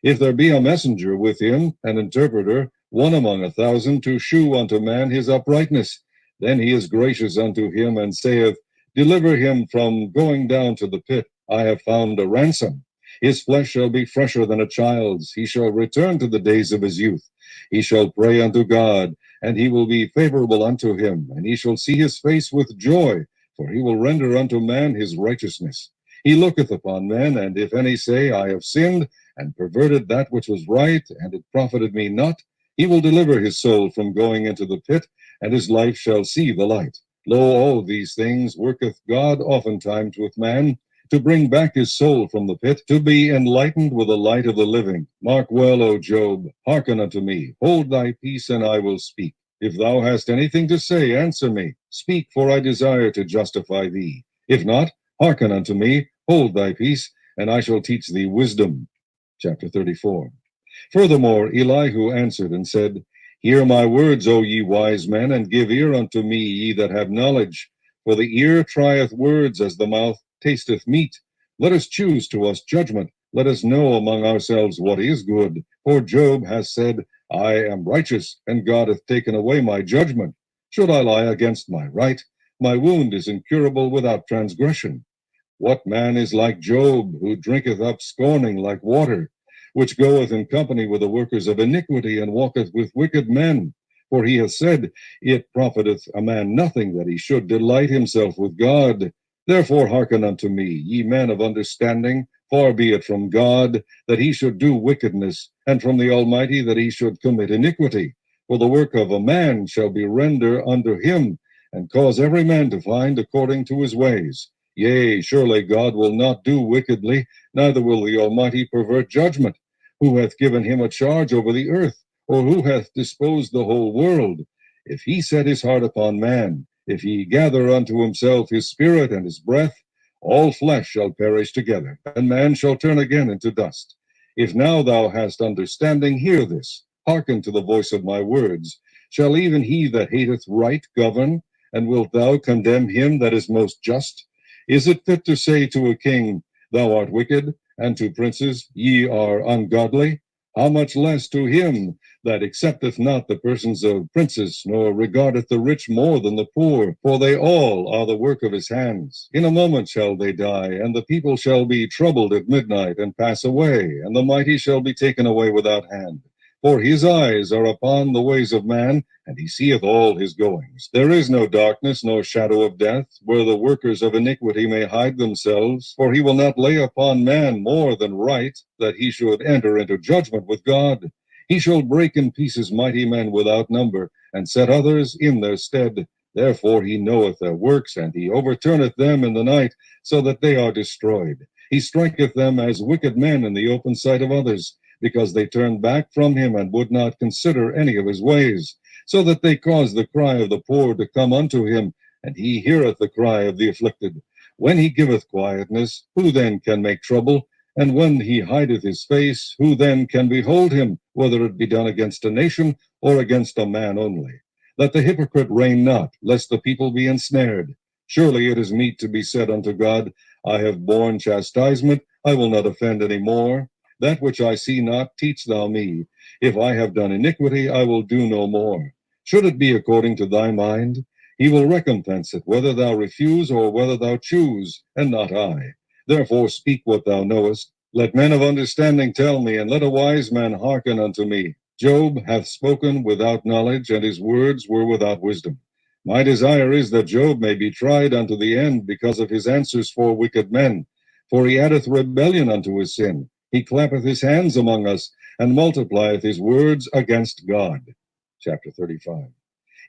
If there be a messenger with him, an interpreter, one among 1,000, to shew unto man his uprightness, then he is gracious unto him, and saith, Deliver him from going down to the pit. I have found a ransom. His flesh shall be fresher than a child's. He shall return to the days of his youth. He shall pray unto God, and he will be favorable unto him, and he shall see his face with joy, for he will render unto man his righteousness. He looketh upon men, and if any say, I have sinned, and perverted that which was right, and it profited me not, he will deliver his soul from going into the pit, and his life shall see the light. Lo, all these things worketh God oftentimes with man, to bring back his soul from the pit, to be enlightened with the light of the living. Mark well, O Job, hearken unto me. Hold thy peace, and I will speak. If thou hast anything to say, answer me. Speak, for I desire to justify thee. If not, hearken unto me. Hold thy peace, and I shall teach thee wisdom. Chapter 34. Furthermore, Elihu answered and said, Hear my words, O ye wise men, and give ear unto me, ye that have knowledge. For the ear trieth words as the mouth tasteth meat. Let us choose to us judgment. Let us know among ourselves what is good. For Job hath said, I am righteous, and God hath taken away my judgment. Should I lie against my right? My wound is incurable without transgression. What man is like Job, who drinketh up scorning like water, which goeth in company with the workers of iniquity, and walketh with wicked men? For he hath said, It profiteth a man nothing that he should delight himself with God. Therefore hearken unto me, ye men of understanding. Far be it from God that he should do wickedness, and from the Almighty that he should commit iniquity. For the work of a man shall be rendered unto him, and cause every man to find according to his ways. Yea, surely God will not do wickedly, neither will the Almighty pervert judgment. Who hath given him a charge over the earth, or who hath disposed the whole world? If he set his heart upon man, if he gather unto himself his spirit and his breath, all flesh shall perish together, and man shall turn again into dust. If now thou hast understanding, hear this. Hearken to the voice of my words. Shall even he that hateth right govern? And wilt thou condemn him that is most just? Is it fit to say to a king, Thou art wicked, and to princes, Ye are ungodly? How much less to him that accepteth not the persons of princes, nor regardeth the rich more than the poor? For they all are the work of his hands. In a moment shall they die, and the people shall be troubled at midnight, and pass away, and the mighty shall be taken away without hand. For his eyes are upon the ways of man, and he seeth all his goings. There is no darkness, nor shadow of death, where the workers of iniquity may hide themselves. For he will not lay upon man more than right, that he should enter into judgment with God. He shall break in pieces mighty men without number, and set others in their stead. Therefore he knoweth their works, and he overturneth them in the night, so that they are destroyed. He striketh them as wicked men in the open sight of others, because they turned back from him and would not consider any of his ways, so that they cause the cry of the poor to come unto him, and he heareth the cry of the afflicted. When he giveth quietness, who then can make trouble? And when he hideth his face, who then can behold him, whether it be done against a nation or against a man only? Let the hypocrite reign not, lest the people be ensnared. Surely it is meet to be said unto God, I have borne chastisement, I will not offend any more. That which I see not, teach thou me. If I have done iniquity, I will do no more. Should it be according to thy mind, he will recompense it, whether thou refuse or whether thou choose, and not I. Therefore speak what thou knowest. Let men of understanding tell me, and let a wise man hearken unto me. Job hath spoken without knowledge, and his words were without wisdom. My desire is that Job may be tried unto the end because of his answers for wicked men. For he addeth rebellion unto his sin. He clappeth his hands among us, and multiplieth his words against God. Chapter 35.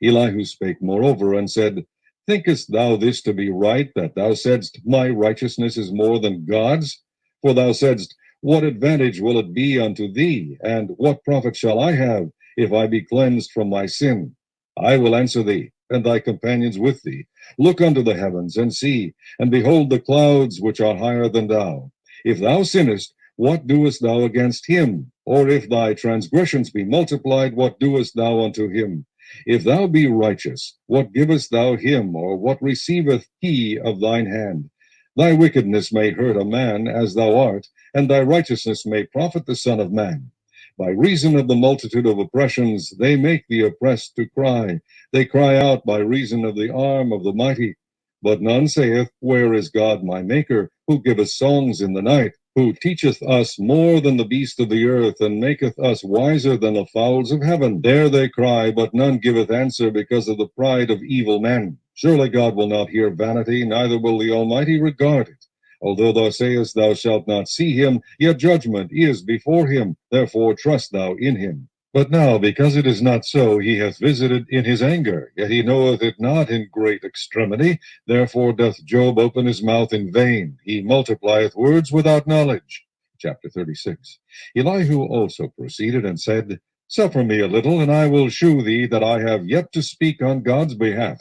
Elihu spake moreover, and said, Thinkest thou this to be right, that thou saidst, My righteousness is more than God's? For thou saidst, What advantage will it be unto thee, and what profit shall I have, if I be cleansed from my sin? I will answer thee, and thy companions with thee. Look unto the heavens, and see, and behold the clouds which are higher than thou. If thou sinnest, what doest thou against him? Or if thy transgressions be multiplied, what doest thou unto him? If thou be righteous, what givest thou him, or what receiveth he of thine hand? Thy wickedness may hurt a man as thou art, and thy righteousness may profit the Son of Man. By reason of the multitude of oppressions, they make the oppressed to cry. They cry out by reason of the arm of the mighty. But none saith, Where is God my Maker, who giveth songs in the night, who teacheth us more than the beasts of the earth, and maketh us wiser than the fowls of heaven? There they cry, but none giveth answer, because of the pride of evil men. Surely God will not hear vanity, neither will the Almighty regard it. Although thou sayest thou shalt not see him, yet judgment is before him, therefore trust thou in him. But now, because it is not so, he hath visited in his anger, yet he knoweth it not in great extremity. Therefore doth Job open his mouth in vain. He multiplieth words without knowledge. Chapter 36. Elihu also proceeded and said, Suffer me a little, and I will shew thee that I have yet to speak on God's behalf.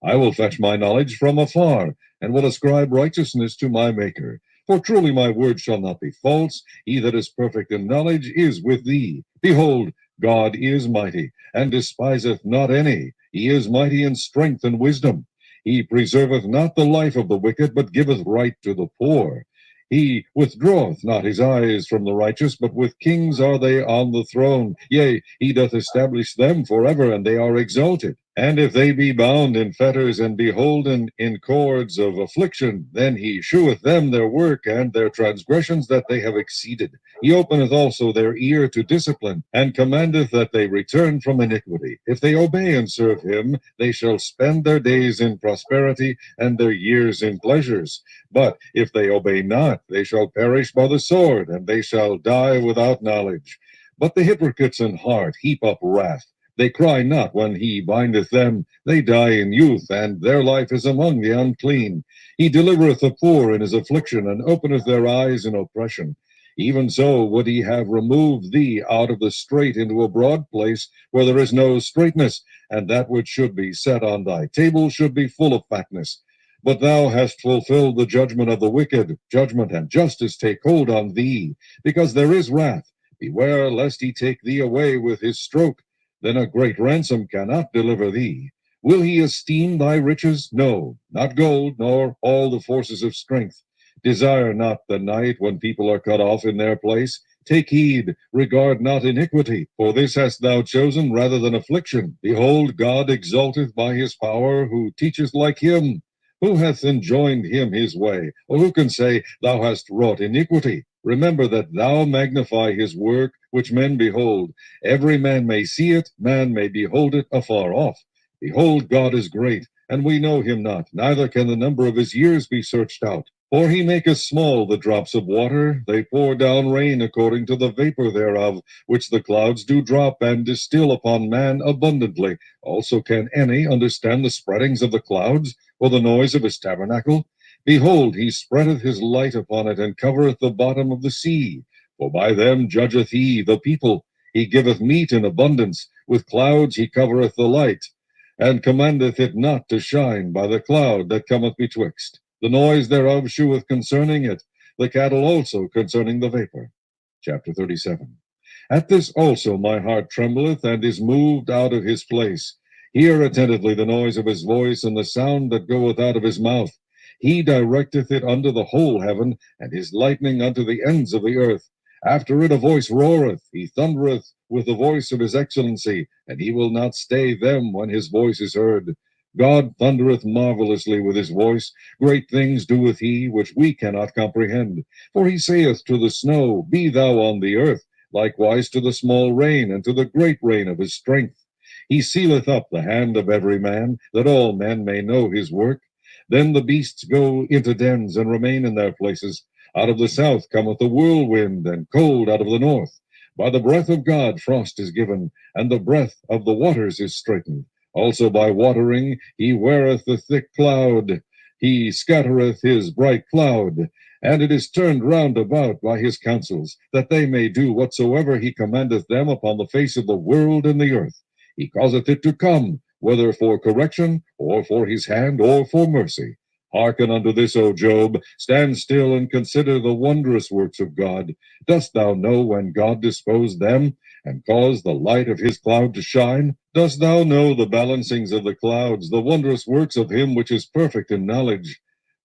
I will fetch my knowledge from afar, and will ascribe righteousness to my Maker. For truly my word shall not be false. He that is perfect in knowledge is with thee. Behold, God is mighty, and despiseth not any. He is mighty in strength and wisdom. He preserveth not the life of the wicked, but giveth right to the poor. He withdraweth not his eyes from the righteous, but with kings are they on the throne. Yea, he doth establish them forever, and they are exalted. And if they be bound in fetters and beholden in cords of affliction, then he sheweth them their work and their transgressions that they have exceeded. He openeth also their ear to discipline, and commandeth that they return from iniquity. If they obey and serve him, they shall spend their days in prosperity, and their years in pleasures. But if they obey not, they shall perish by the sword, and they shall die without knowledge. But the hypocrites in heart heap up wrath. They cry not when he bindeth them. They die in youth, and their life is among the unclean. He delivereth the poor in his affliction, and openeth their eyes in oppression. Even so would he have removed thee out of the strait into a broad place where there is no straightness, and that which should be set on thy table should be full of fatness. But thou hast fulfilled the judgment of the wicked. Judgment and justice take hold on thee, because there is wrath. Beware lest he take thee away with his stroke, then a great ransom cannot deliver thee. Will he esteem thy riches? No, not gold, nor all the forces of strength. Desire not the night when people are cut off in their place. Take heed, regard not iniquity, for this hast thou chosen rather than affliction. Behold, God exalteth by his power, who teacheth like him. Who hath enjoined him his way? Or who can say, Thou hast wrought iniquity? Remember that thou magnify his work, which men behold. Every man may see it, man may behold it afar off. Behold, God is great, and we know him not, neither can the number of his years be searched out. For he maketh small the drops of water, they pour down rain according to the vapor thereof, which the clouds do drop and distill upon man abundantly. Also can any understand the spreadings of the clouds, or the noise of his tabernacle? Behold, he spreadeth his light upon it, and covereth the bottom of the sea. For by them judgeth he the people. He giveth meat in abundance. With clouds he covereth the light, and commandeth it not to shine by the cloud that cometh betwixt. The noise thereof sheweth concerning it, the cattle also concerning the vapor. Chapter 37. At this also my heart trembleth, and is moved out of his place. Hear attentively the noise of his voice, and the sound that goeth out of his mouth. He directeth it unto the whole heaven, and his lightning unto the ends of the earth. After it a voice roareth, he thundereth with the voice of his excellency, and he will not stay them when his voice is heard. God thundereth marvelously with his voice. Great things doeth he, which we cannot comprehend. For he saith to the snow, Be thou on the earth, likewise to the small rain, and to the great rain of his strength. He sealeth up the hand of every man, that all men may know his work. Then the beasts go into dens, and remain in their places. Out of the south cometh the whirlwind, and cold out of the north. By the breath of God frost is given, and the breath of the waters is straitened. Also by watering he weareth the thick cloud, he scattereth his bright cloud, and it is turned round about by his counsels, that they may do whatsoever he commandeth them upon the face of the world and the earth. He causeth it to come, whether for correction, or for his hand, or for mercy. Hearken unto this, O Job. Stand still and consider the wondrous works of God. Dost thou know when God disposed them, and caused the light of his cloud to shine? Dost thou know the balancings of the clouds, the wondrous works of him which is perfect in knowledge?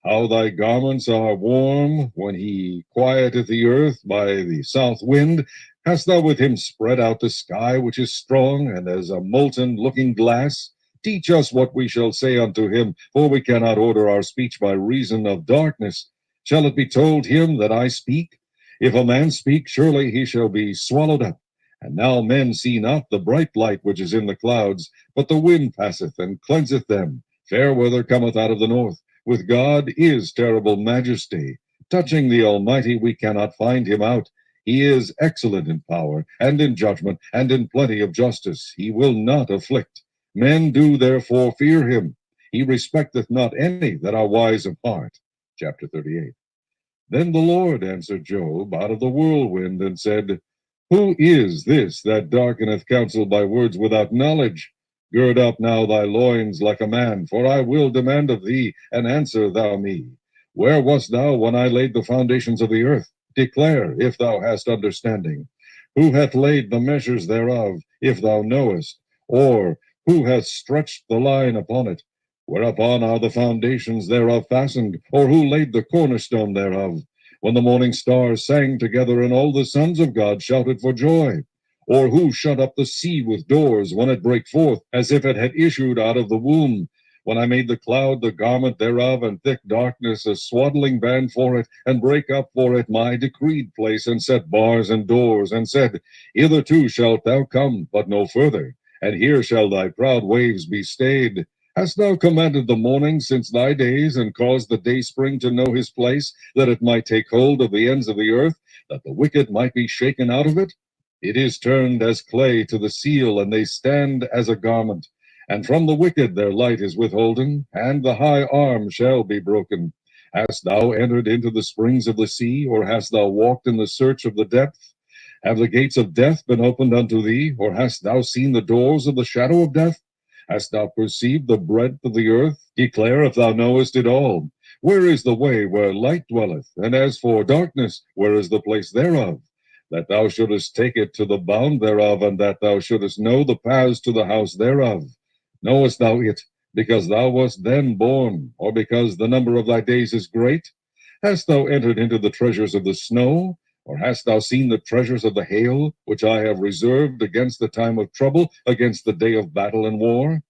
How thy garments are warm when he quieteth the earth by the south wind? Hast thou with him spread out the sky, which is strong, and as a molten looking glass? Teach us what we shall say unto him, for we cannot order our speech by reason of darkness. Shall it be told him that I speak? If a man speak, surely he shall be swallowed up. And now men see not the bright light which is in the clouds, but the wind passeth and cleanseth them. Fair weather cometh out of the north. With God is terrible majesty. Touching the Almighty we cannot find him out. He is excellent in power, and in judgment, and in plenty of justice. He will not afflict. Men do therefore fear him. He respecteth not any that are wise of heart. Chapter 38. Then the Lord answered Job out of the whirlwind, and said, Who is this that darkeneth counsel by words without knowledge? Gird up now thy loins like a man, for I will demand of thee, and answer thou me. Where wast thou when I laid the foundations of the earth? Declare, if thou hast understanding. Who hath laid the measures thereof, if thou knowest? Or who hath stretched the line upon it? Whereupon are the foundations thereof fastened? Or who laid the cornerstone thereof? When the morning stars sang together, and all the sons of God shouted for joy? Or who shut up the sea with doors, when it brake forth, as if it had issued out of the womb? When I made the cloud the garment thereof, and thick darkness a swaddling band for it, and brake up for it my decreed place, and set bars and doors, and said, Hitherto shalt thou come, but no further, and here shall thy proud waves be stayed. Hast thou commanded the morning since thy days, and caused the dayspring to know his place, that it might take hold of the ends of the earth, that the wicked might be shaken out of it? It is turned as clay to the seal, and they stand as a garment. And from the wicked their light is withholden, and the high arm shall be broken. Hast thou entered into the springs of the sea, or hast thou walked in the search of the depth? Have the gates of death been opened unto thee, or hast thou seen the doors of the shadow of death? Hast thou perceived the breadth of the earth? Declare if thou knowest it all. Where is the way where light dwelleth? And as for darkness, where is the place thereof? that thou shouldest take it to the bound thereof, and that thou shouldest know the paths to the house thereof? Knowest thou it, because thou wast then born, or because the number of thy days is great? Hast thou entered into the treasures of the snow? Or hast thou seen the treasures of the hail, which I have reserved against the time of trouble, against the day of battle and war?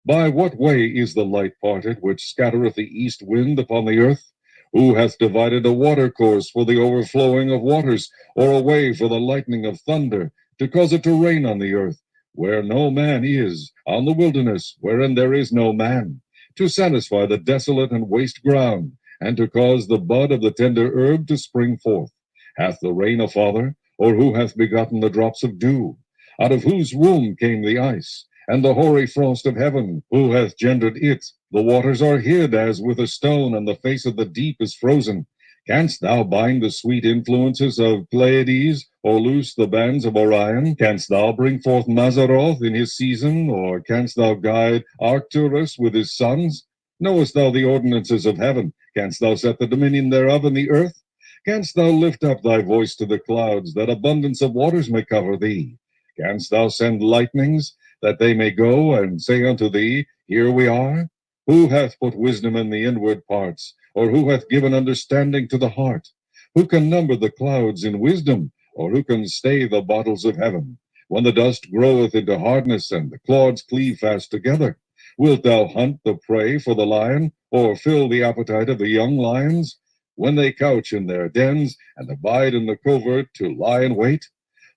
By what way is the light parted, which scattereth the east wind upon the earth? Who hath divided a watercourse for the overflowing of waters, or a way for the lightning of thunder, to cause it to rain on the earth, where no man is, on the wilderness, wherein there is no man, to satisfy the desolate and waste ground, and to cause the bud of the tender herb to spring forth? Hath the rain a father, or who hath begotten the drops of dew? Out of whose womb came the ice, and the hoary frost of heaven? Who hath gendered it? The waters are hid as with a stone, and the face of the deep is frozen. Canst thou bind the sweet influences of Pleiades, or loose the bands of Orion? Canst thou bring forth Mazzaroth in his season, or canst thou guide Arcturus with his sons? Knowest thou the ordinances of heaven? Canst thou set the dominion thereof in the earth? Canst thou lift up thy voice to the clouds, that abundance of waters may cover thee? Canst thou send lightnings, that they may go and say unto thee, Here we are? Who hath put wisdom in the inward parts, or who hath given understanding to the heart? Who can number the clouds in wisdom, or who can stay the bottles of heaven? When the dust groweth into hardness, and the clods cleave fast together, wilt thou hunt the prey for the lion, or fill the appetite of the young lions? When they couch in their dens, and abide in the covert to lie in wait?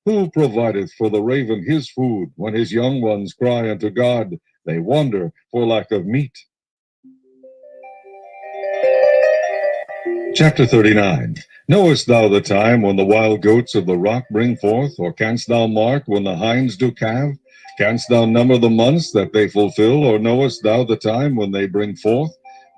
Who provideth for the raven his food, when his young ones cry unto God? They wander for lack of meat. Chapter 39. Knowest thou the time when the wild goats of the rock bring forth, or canst thou mark when the hinds do calve? Canst thou number the months that they fulfill, or knowest thou the time when they bring forth?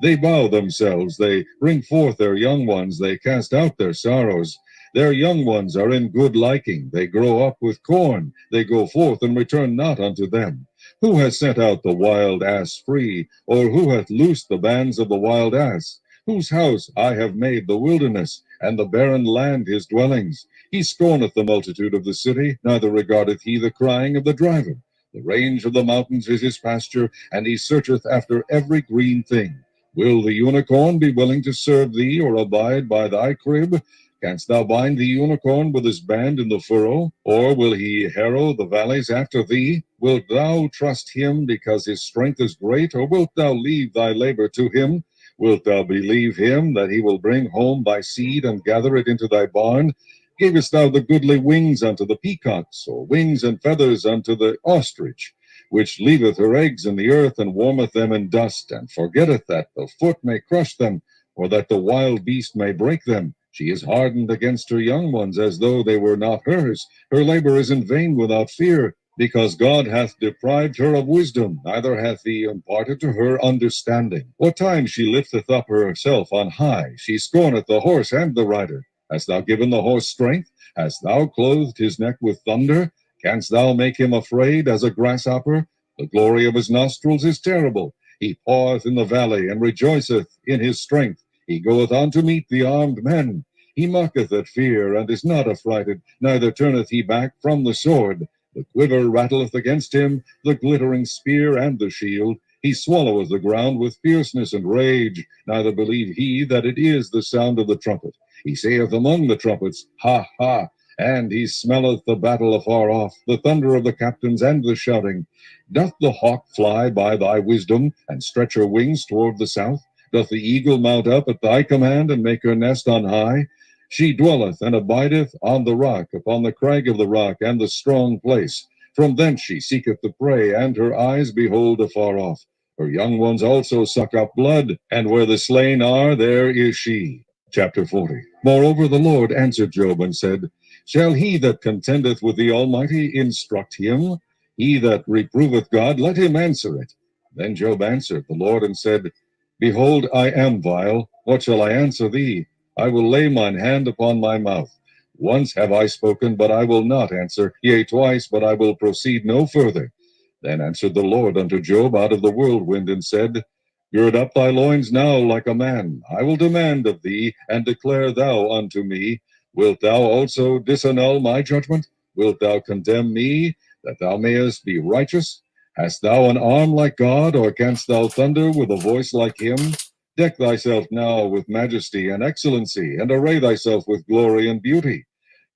They bow themselves, they bring forth their young ones, they cast out their sorrows. Their young ones are in good liking, they grow up with corn, they go forth and return not unto them. Who hath sent out the wild ass free, or who hath loosed the bands of the wild ass? Whose house I have made the wilderness, and the barren land his dwellings. He scorneth the multitude of the city, neither regardeth he the crying of the driver. The range of the mountains is his pasture, and he searcheth after every green thing. Will the unicorn be willing to serve thee, or abide by thy crib? Canst thou bind the unicorn with his band in the furrow? Or will he harrow the valleys after thee? Wilt thou trust him because his strength is great, or wilt thou leave thy labor to him? Wilt thou believe him that he will bring home thy seed and gather it into thy barn? Gavest thou the goodly wings unto the peacocks, or wings and feathers unto the ostrich, which leaveth her eggs in the earth, and warmeth them in dust, and forgetteth that the foot may crush them, or that the wild beast may break them? She is hardened against her young ones, as though they were not hers. Her labor is in vain without fear, because God hath deprived her of wisdom, neither hath he imparted to her understanding. What time she lifteth up herself on high, she scorneth the horse and the rider. Hast thou given the horse strength? Hast thou clothed his neck with thunder? Canst thou make him afraid as a grasshopper? The glory of his nostrils is terrible. He paweth in the valley, and rejoiceth in his strength. He goeth on to meet the armed men. He mocketh at fear, and is not affrighted, neither turneth he back from the sword. The quiver rattleth against him, the glittering spear and the shield. He swalloweth the ground with fierceness and rage, neither believe he that it is the sound of the trumpet. He saith among the trumpets, Ha, ha! And he smelleth the battle afar off, the thunder of the captains and the shouting. Doth the hawk fly by thy wisdom, and stretch her wings toward the south? Doth the eagle mount up at thy command, and make her nest on high? She dwelleth and abideth on the rock, upon the crag of the rock, and the strong place. From thence she seeketh the prey, and her eyes behold afar off. Her young ones also suck up blood, and where the slain are, there is she. Chapter 40. Moreover the Lord answered Job and said, Shall he that contendeth with the Almighty instruct him? He that reproveth God, let him answer it. Then Job answered the Lord and said, Behold, I am vile. What shall I answer thee? I will lay mine hand upon my mouth. Once have I spoken, but I will not answer. Yea, twice, but I will proceed no further. Then answered the Lord unto Job out of the whirlwind, and said, Gird up thy loins now like a man. I will demand of thee, and declare thou unto me. Wilt thou also disannul my judgment? Wilt thou condemn me, that thou mayest be righteous? Hast thou an arm like God, or canst thou thunder with a voice like him? Deck thyself now with majesty and excellency, and array thyself with glory and beauty.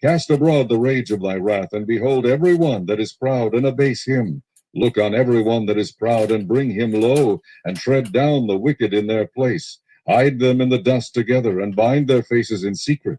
Cast abroad the rage of thy wrath, and behold every one that is proud, and abase him. Look on every one that is proud, and bring him low, and tread down the wicked in their place. Hide them in the dust together, and bind their faces in secret.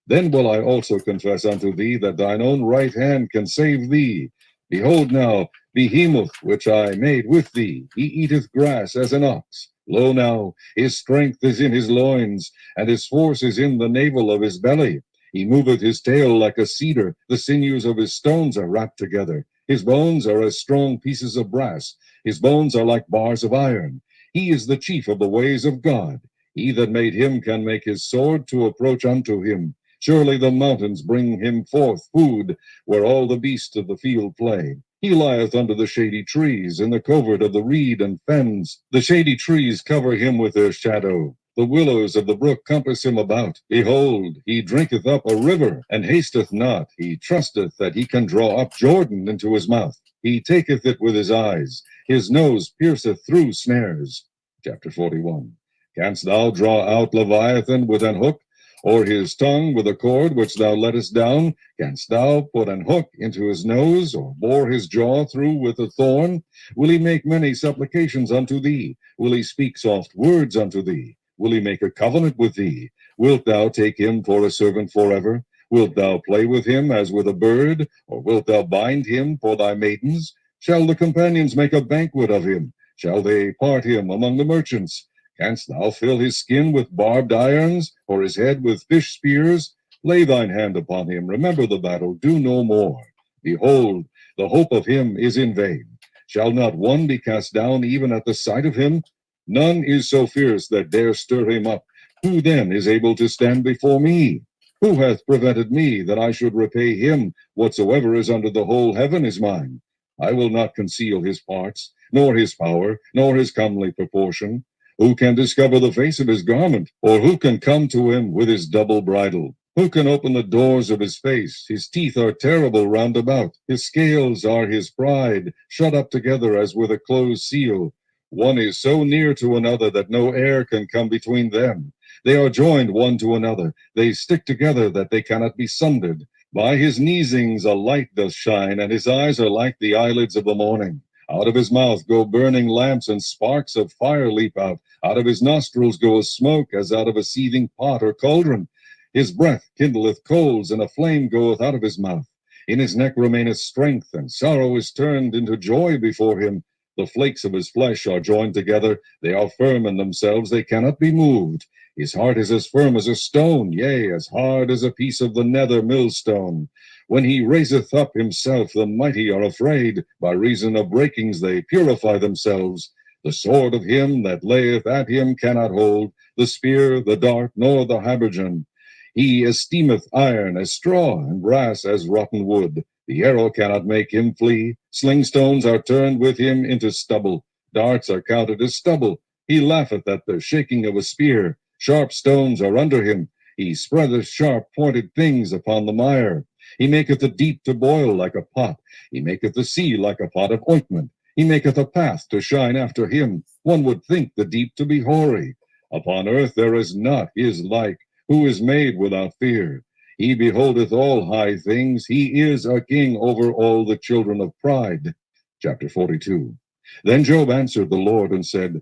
Then will I also confess unto thee that thine own right hand can save thee. Behold now, Behemoth, which I made with thee, he eateth grass as an ox. Lo now, his strength is in his loins, and his force is in the navel of his belly. He moveth his tail like a cedar, the sinews of his stones are wrapped together. His bones are as strong pieces of brass, his bones are like bars of iron. He is the chief of the ways of God. He that made him can make his sword to approach unto him. Surely the mountains bring him forth food, where all the beasts of the field play. He lieth under the shady trees, in the covert of the reed and fens. The shady trees cover him with their shadow. The willows of the brook compass him about. Behold, he drinketh up a river, and hasteth not. He trusteth that he can draw up Jordan into his mouth. He taketh it with his eyes. His nose pierceth through snares. Chapter 41. Canst thou draw out Leviathan with an hook, or his tongue with a cord which thou lettest down? Canst thou put an hook into his nose, or bore his jaw through with a thorn? Will he make many supplications unto thee? Will he speak soft words unto thee? Will he make a covenant with thee? Wilt thou take him for a servant forever? Wilt thou play with him as with a bird? Or wilt thou bind him for thy maidens? Shall the companions make a banquet of him? Shall they part him among the merchants? Canst thou fill his skin with barbed irons, or his head with fish spears? Lay thine hand upon him, remember the battle, do no more. Behold, the hope of him is in vain. Shall not one be cast down even at the sight of him? None is so fierce that dare stir him up. Who then is able to stand before me? Who hath prevented me that I should repay him? Whatsoever is under the whole heaven is mine. I will not conceal his parts, nor his power, nor his comely proportion. Who can discover the face of his garment? Or who can come to him with his double bridle? Who can open the doors of his face? His teeth are terrible round about. His scales are his pride, shut up together as with a closed seal. One is so near to another that no air can come between them. They are joined one to another. They stick together that they cannot be sundered. By his neesings a light doth shine, and his eyes are like the eyelids of the morning. Out of his mouth go burning lamps, and sparks of fire leap out. Out of his nostrils goeth smoke, as out of a seething pot or cauldron. His breath kindleth coals, and a flame goeth out of his mouth. In his neck remaineth strength, and sorrow is turned into joy before him. The flakes of his flesh are joined together. They are firm in themselves, they cannot be moved. His heart is as firm as a stone, yea, as hard as a piece of the nether millstone. When he raiseth up himself, the mighty are afraid. By reason of breakings they purify themselves. The sword of him that layeth at him cannot hold, the spear, the dart, nor the habergeon. He esteemeth iron as straw, and brass as rotten wood. The arrow cannot make him flee. Slingstones are turned with him into stubble. Darts are counted as stubble. He laugheth at the shaking of a spear. Sharp stones are under him. He spreadeth sharp pointed things upon the mire. He maketh the deep to boil like a pot. He maketh the sea like a pot of ointment. He maketh a path to shine after him. One would think the deep to be hoary. Upon earth there is not his like, who is made without fear. He beholdeth all high things. He is a king over all the children of pride. Chapter 42. Then Job answered the Lord and said,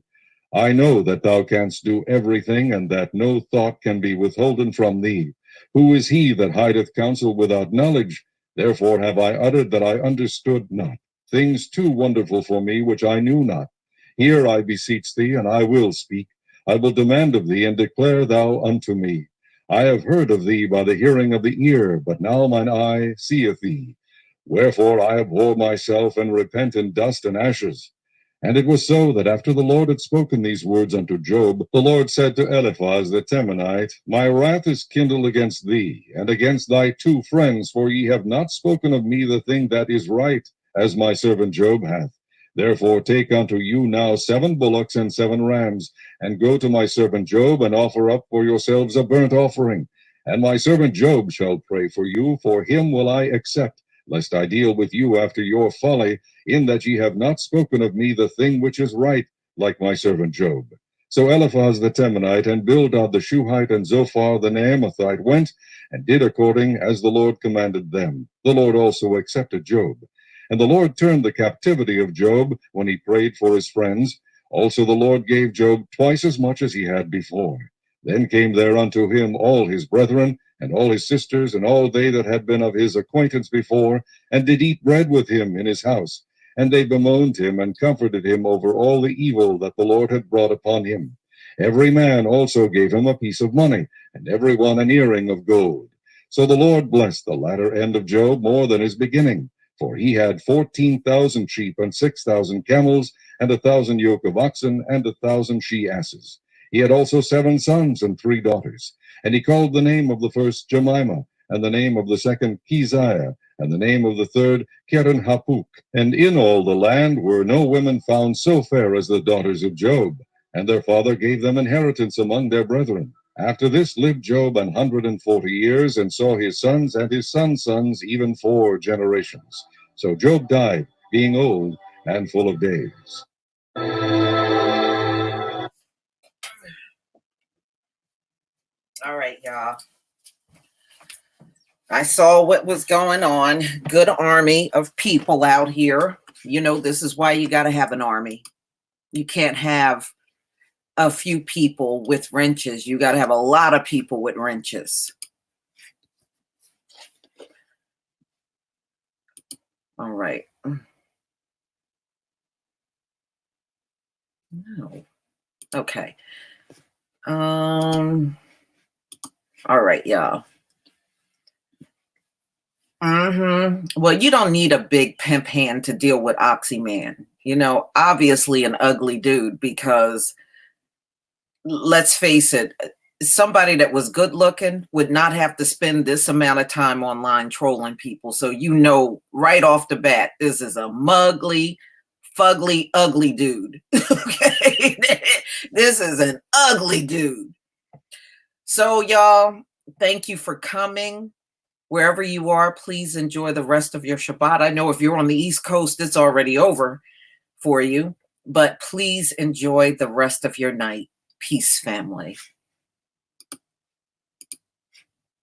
I know that thou canst do everything, and that no thought can be withholden from thee. Who is he that hideth counsel without knowledge? Therefore have I uttered that I understood not, things too wonderful for me which I knew not. Hear, I beseech thee, and I will speak. I will demand of thee, and declare thou unto me. I have heard of thee by the hearing of the ear, but now mine eye seeth thee. Wherefore I abhor myself, and repent in dust and ashes. And it was so that after the Lord had spoken these words unto Job, the Lord said to Eliphaz the Temanite, My wrath is kindled against thee, and against thy 2 friends, for ye have not spoken of me the thing that is right, as my servant Job hath. Therefore take unto you now 7 bullocks and 7 rams, and go to my servant Job, and offer up for yourselves a burnt offering. And my servant Job shall pray for you, for him will I accept, lest I deal with you after your folly, in that ye have not spoken of me the thing which is right, like my servant Job. So Eliphaz the Temanite, and Bildad the Shuhite, and Zophar the Naamathite went, and did according as the Lord commanded them. The Lord also accepted Job. And the Lord turned the captivity of Job when he prayed for his friends. Also the Lord gave Job twice as much as he had before. Then came there unto him all his brethren, and all his sisters, and all they that had been of his acquaintance before, and did eat bread with him in his house. And they bemoaned him, and comforted him over all the evil that the Lord had brought upon him. Every man also gave him a piece of money, and every one an earring of gold. So the Lord blessed the latter end of Job more than his beginning. For he had 14,000 sheep, and 6,000 camels, and 1,000 yoke of oxen, and 1,000 she-asses. He had also 7 sons and 3 daughters. And he called the name of the first Jemimah, and the name of the second Keziah, and the name of the third Keren-hapuk. And in all the land were no women found so fair as the daughters of Job. And their father gave them inheritance among their brethren. After this lived Job 140 years, and saw his sons and his sons' sons, even 4 generations. So Job died, being old and full of days. All right, y'all. I saw what was going on. Good army of people out here. You know, this is why you got to have an army. You can't have a few people with wrenches. You got to have a lot of people with wrenches. All right. No. Okay. All right, y'all. Well, you don't need a big pimp hand to deal with Oxyman. You know, obviously an ugly dude, because let's face it, somebody that was good looking would not have to spend this amount of time online trolling people. So you know right off the bat, this is a mugly, fugly, ugly dude. Okay. This is an ugly dude. So y'all, thank you for coming. Wherever you are, please enjoy the rest of your Shabbat. I know if you're on the East Coast, it's already over for you, but please enjoy the rest of your night. Peace, family.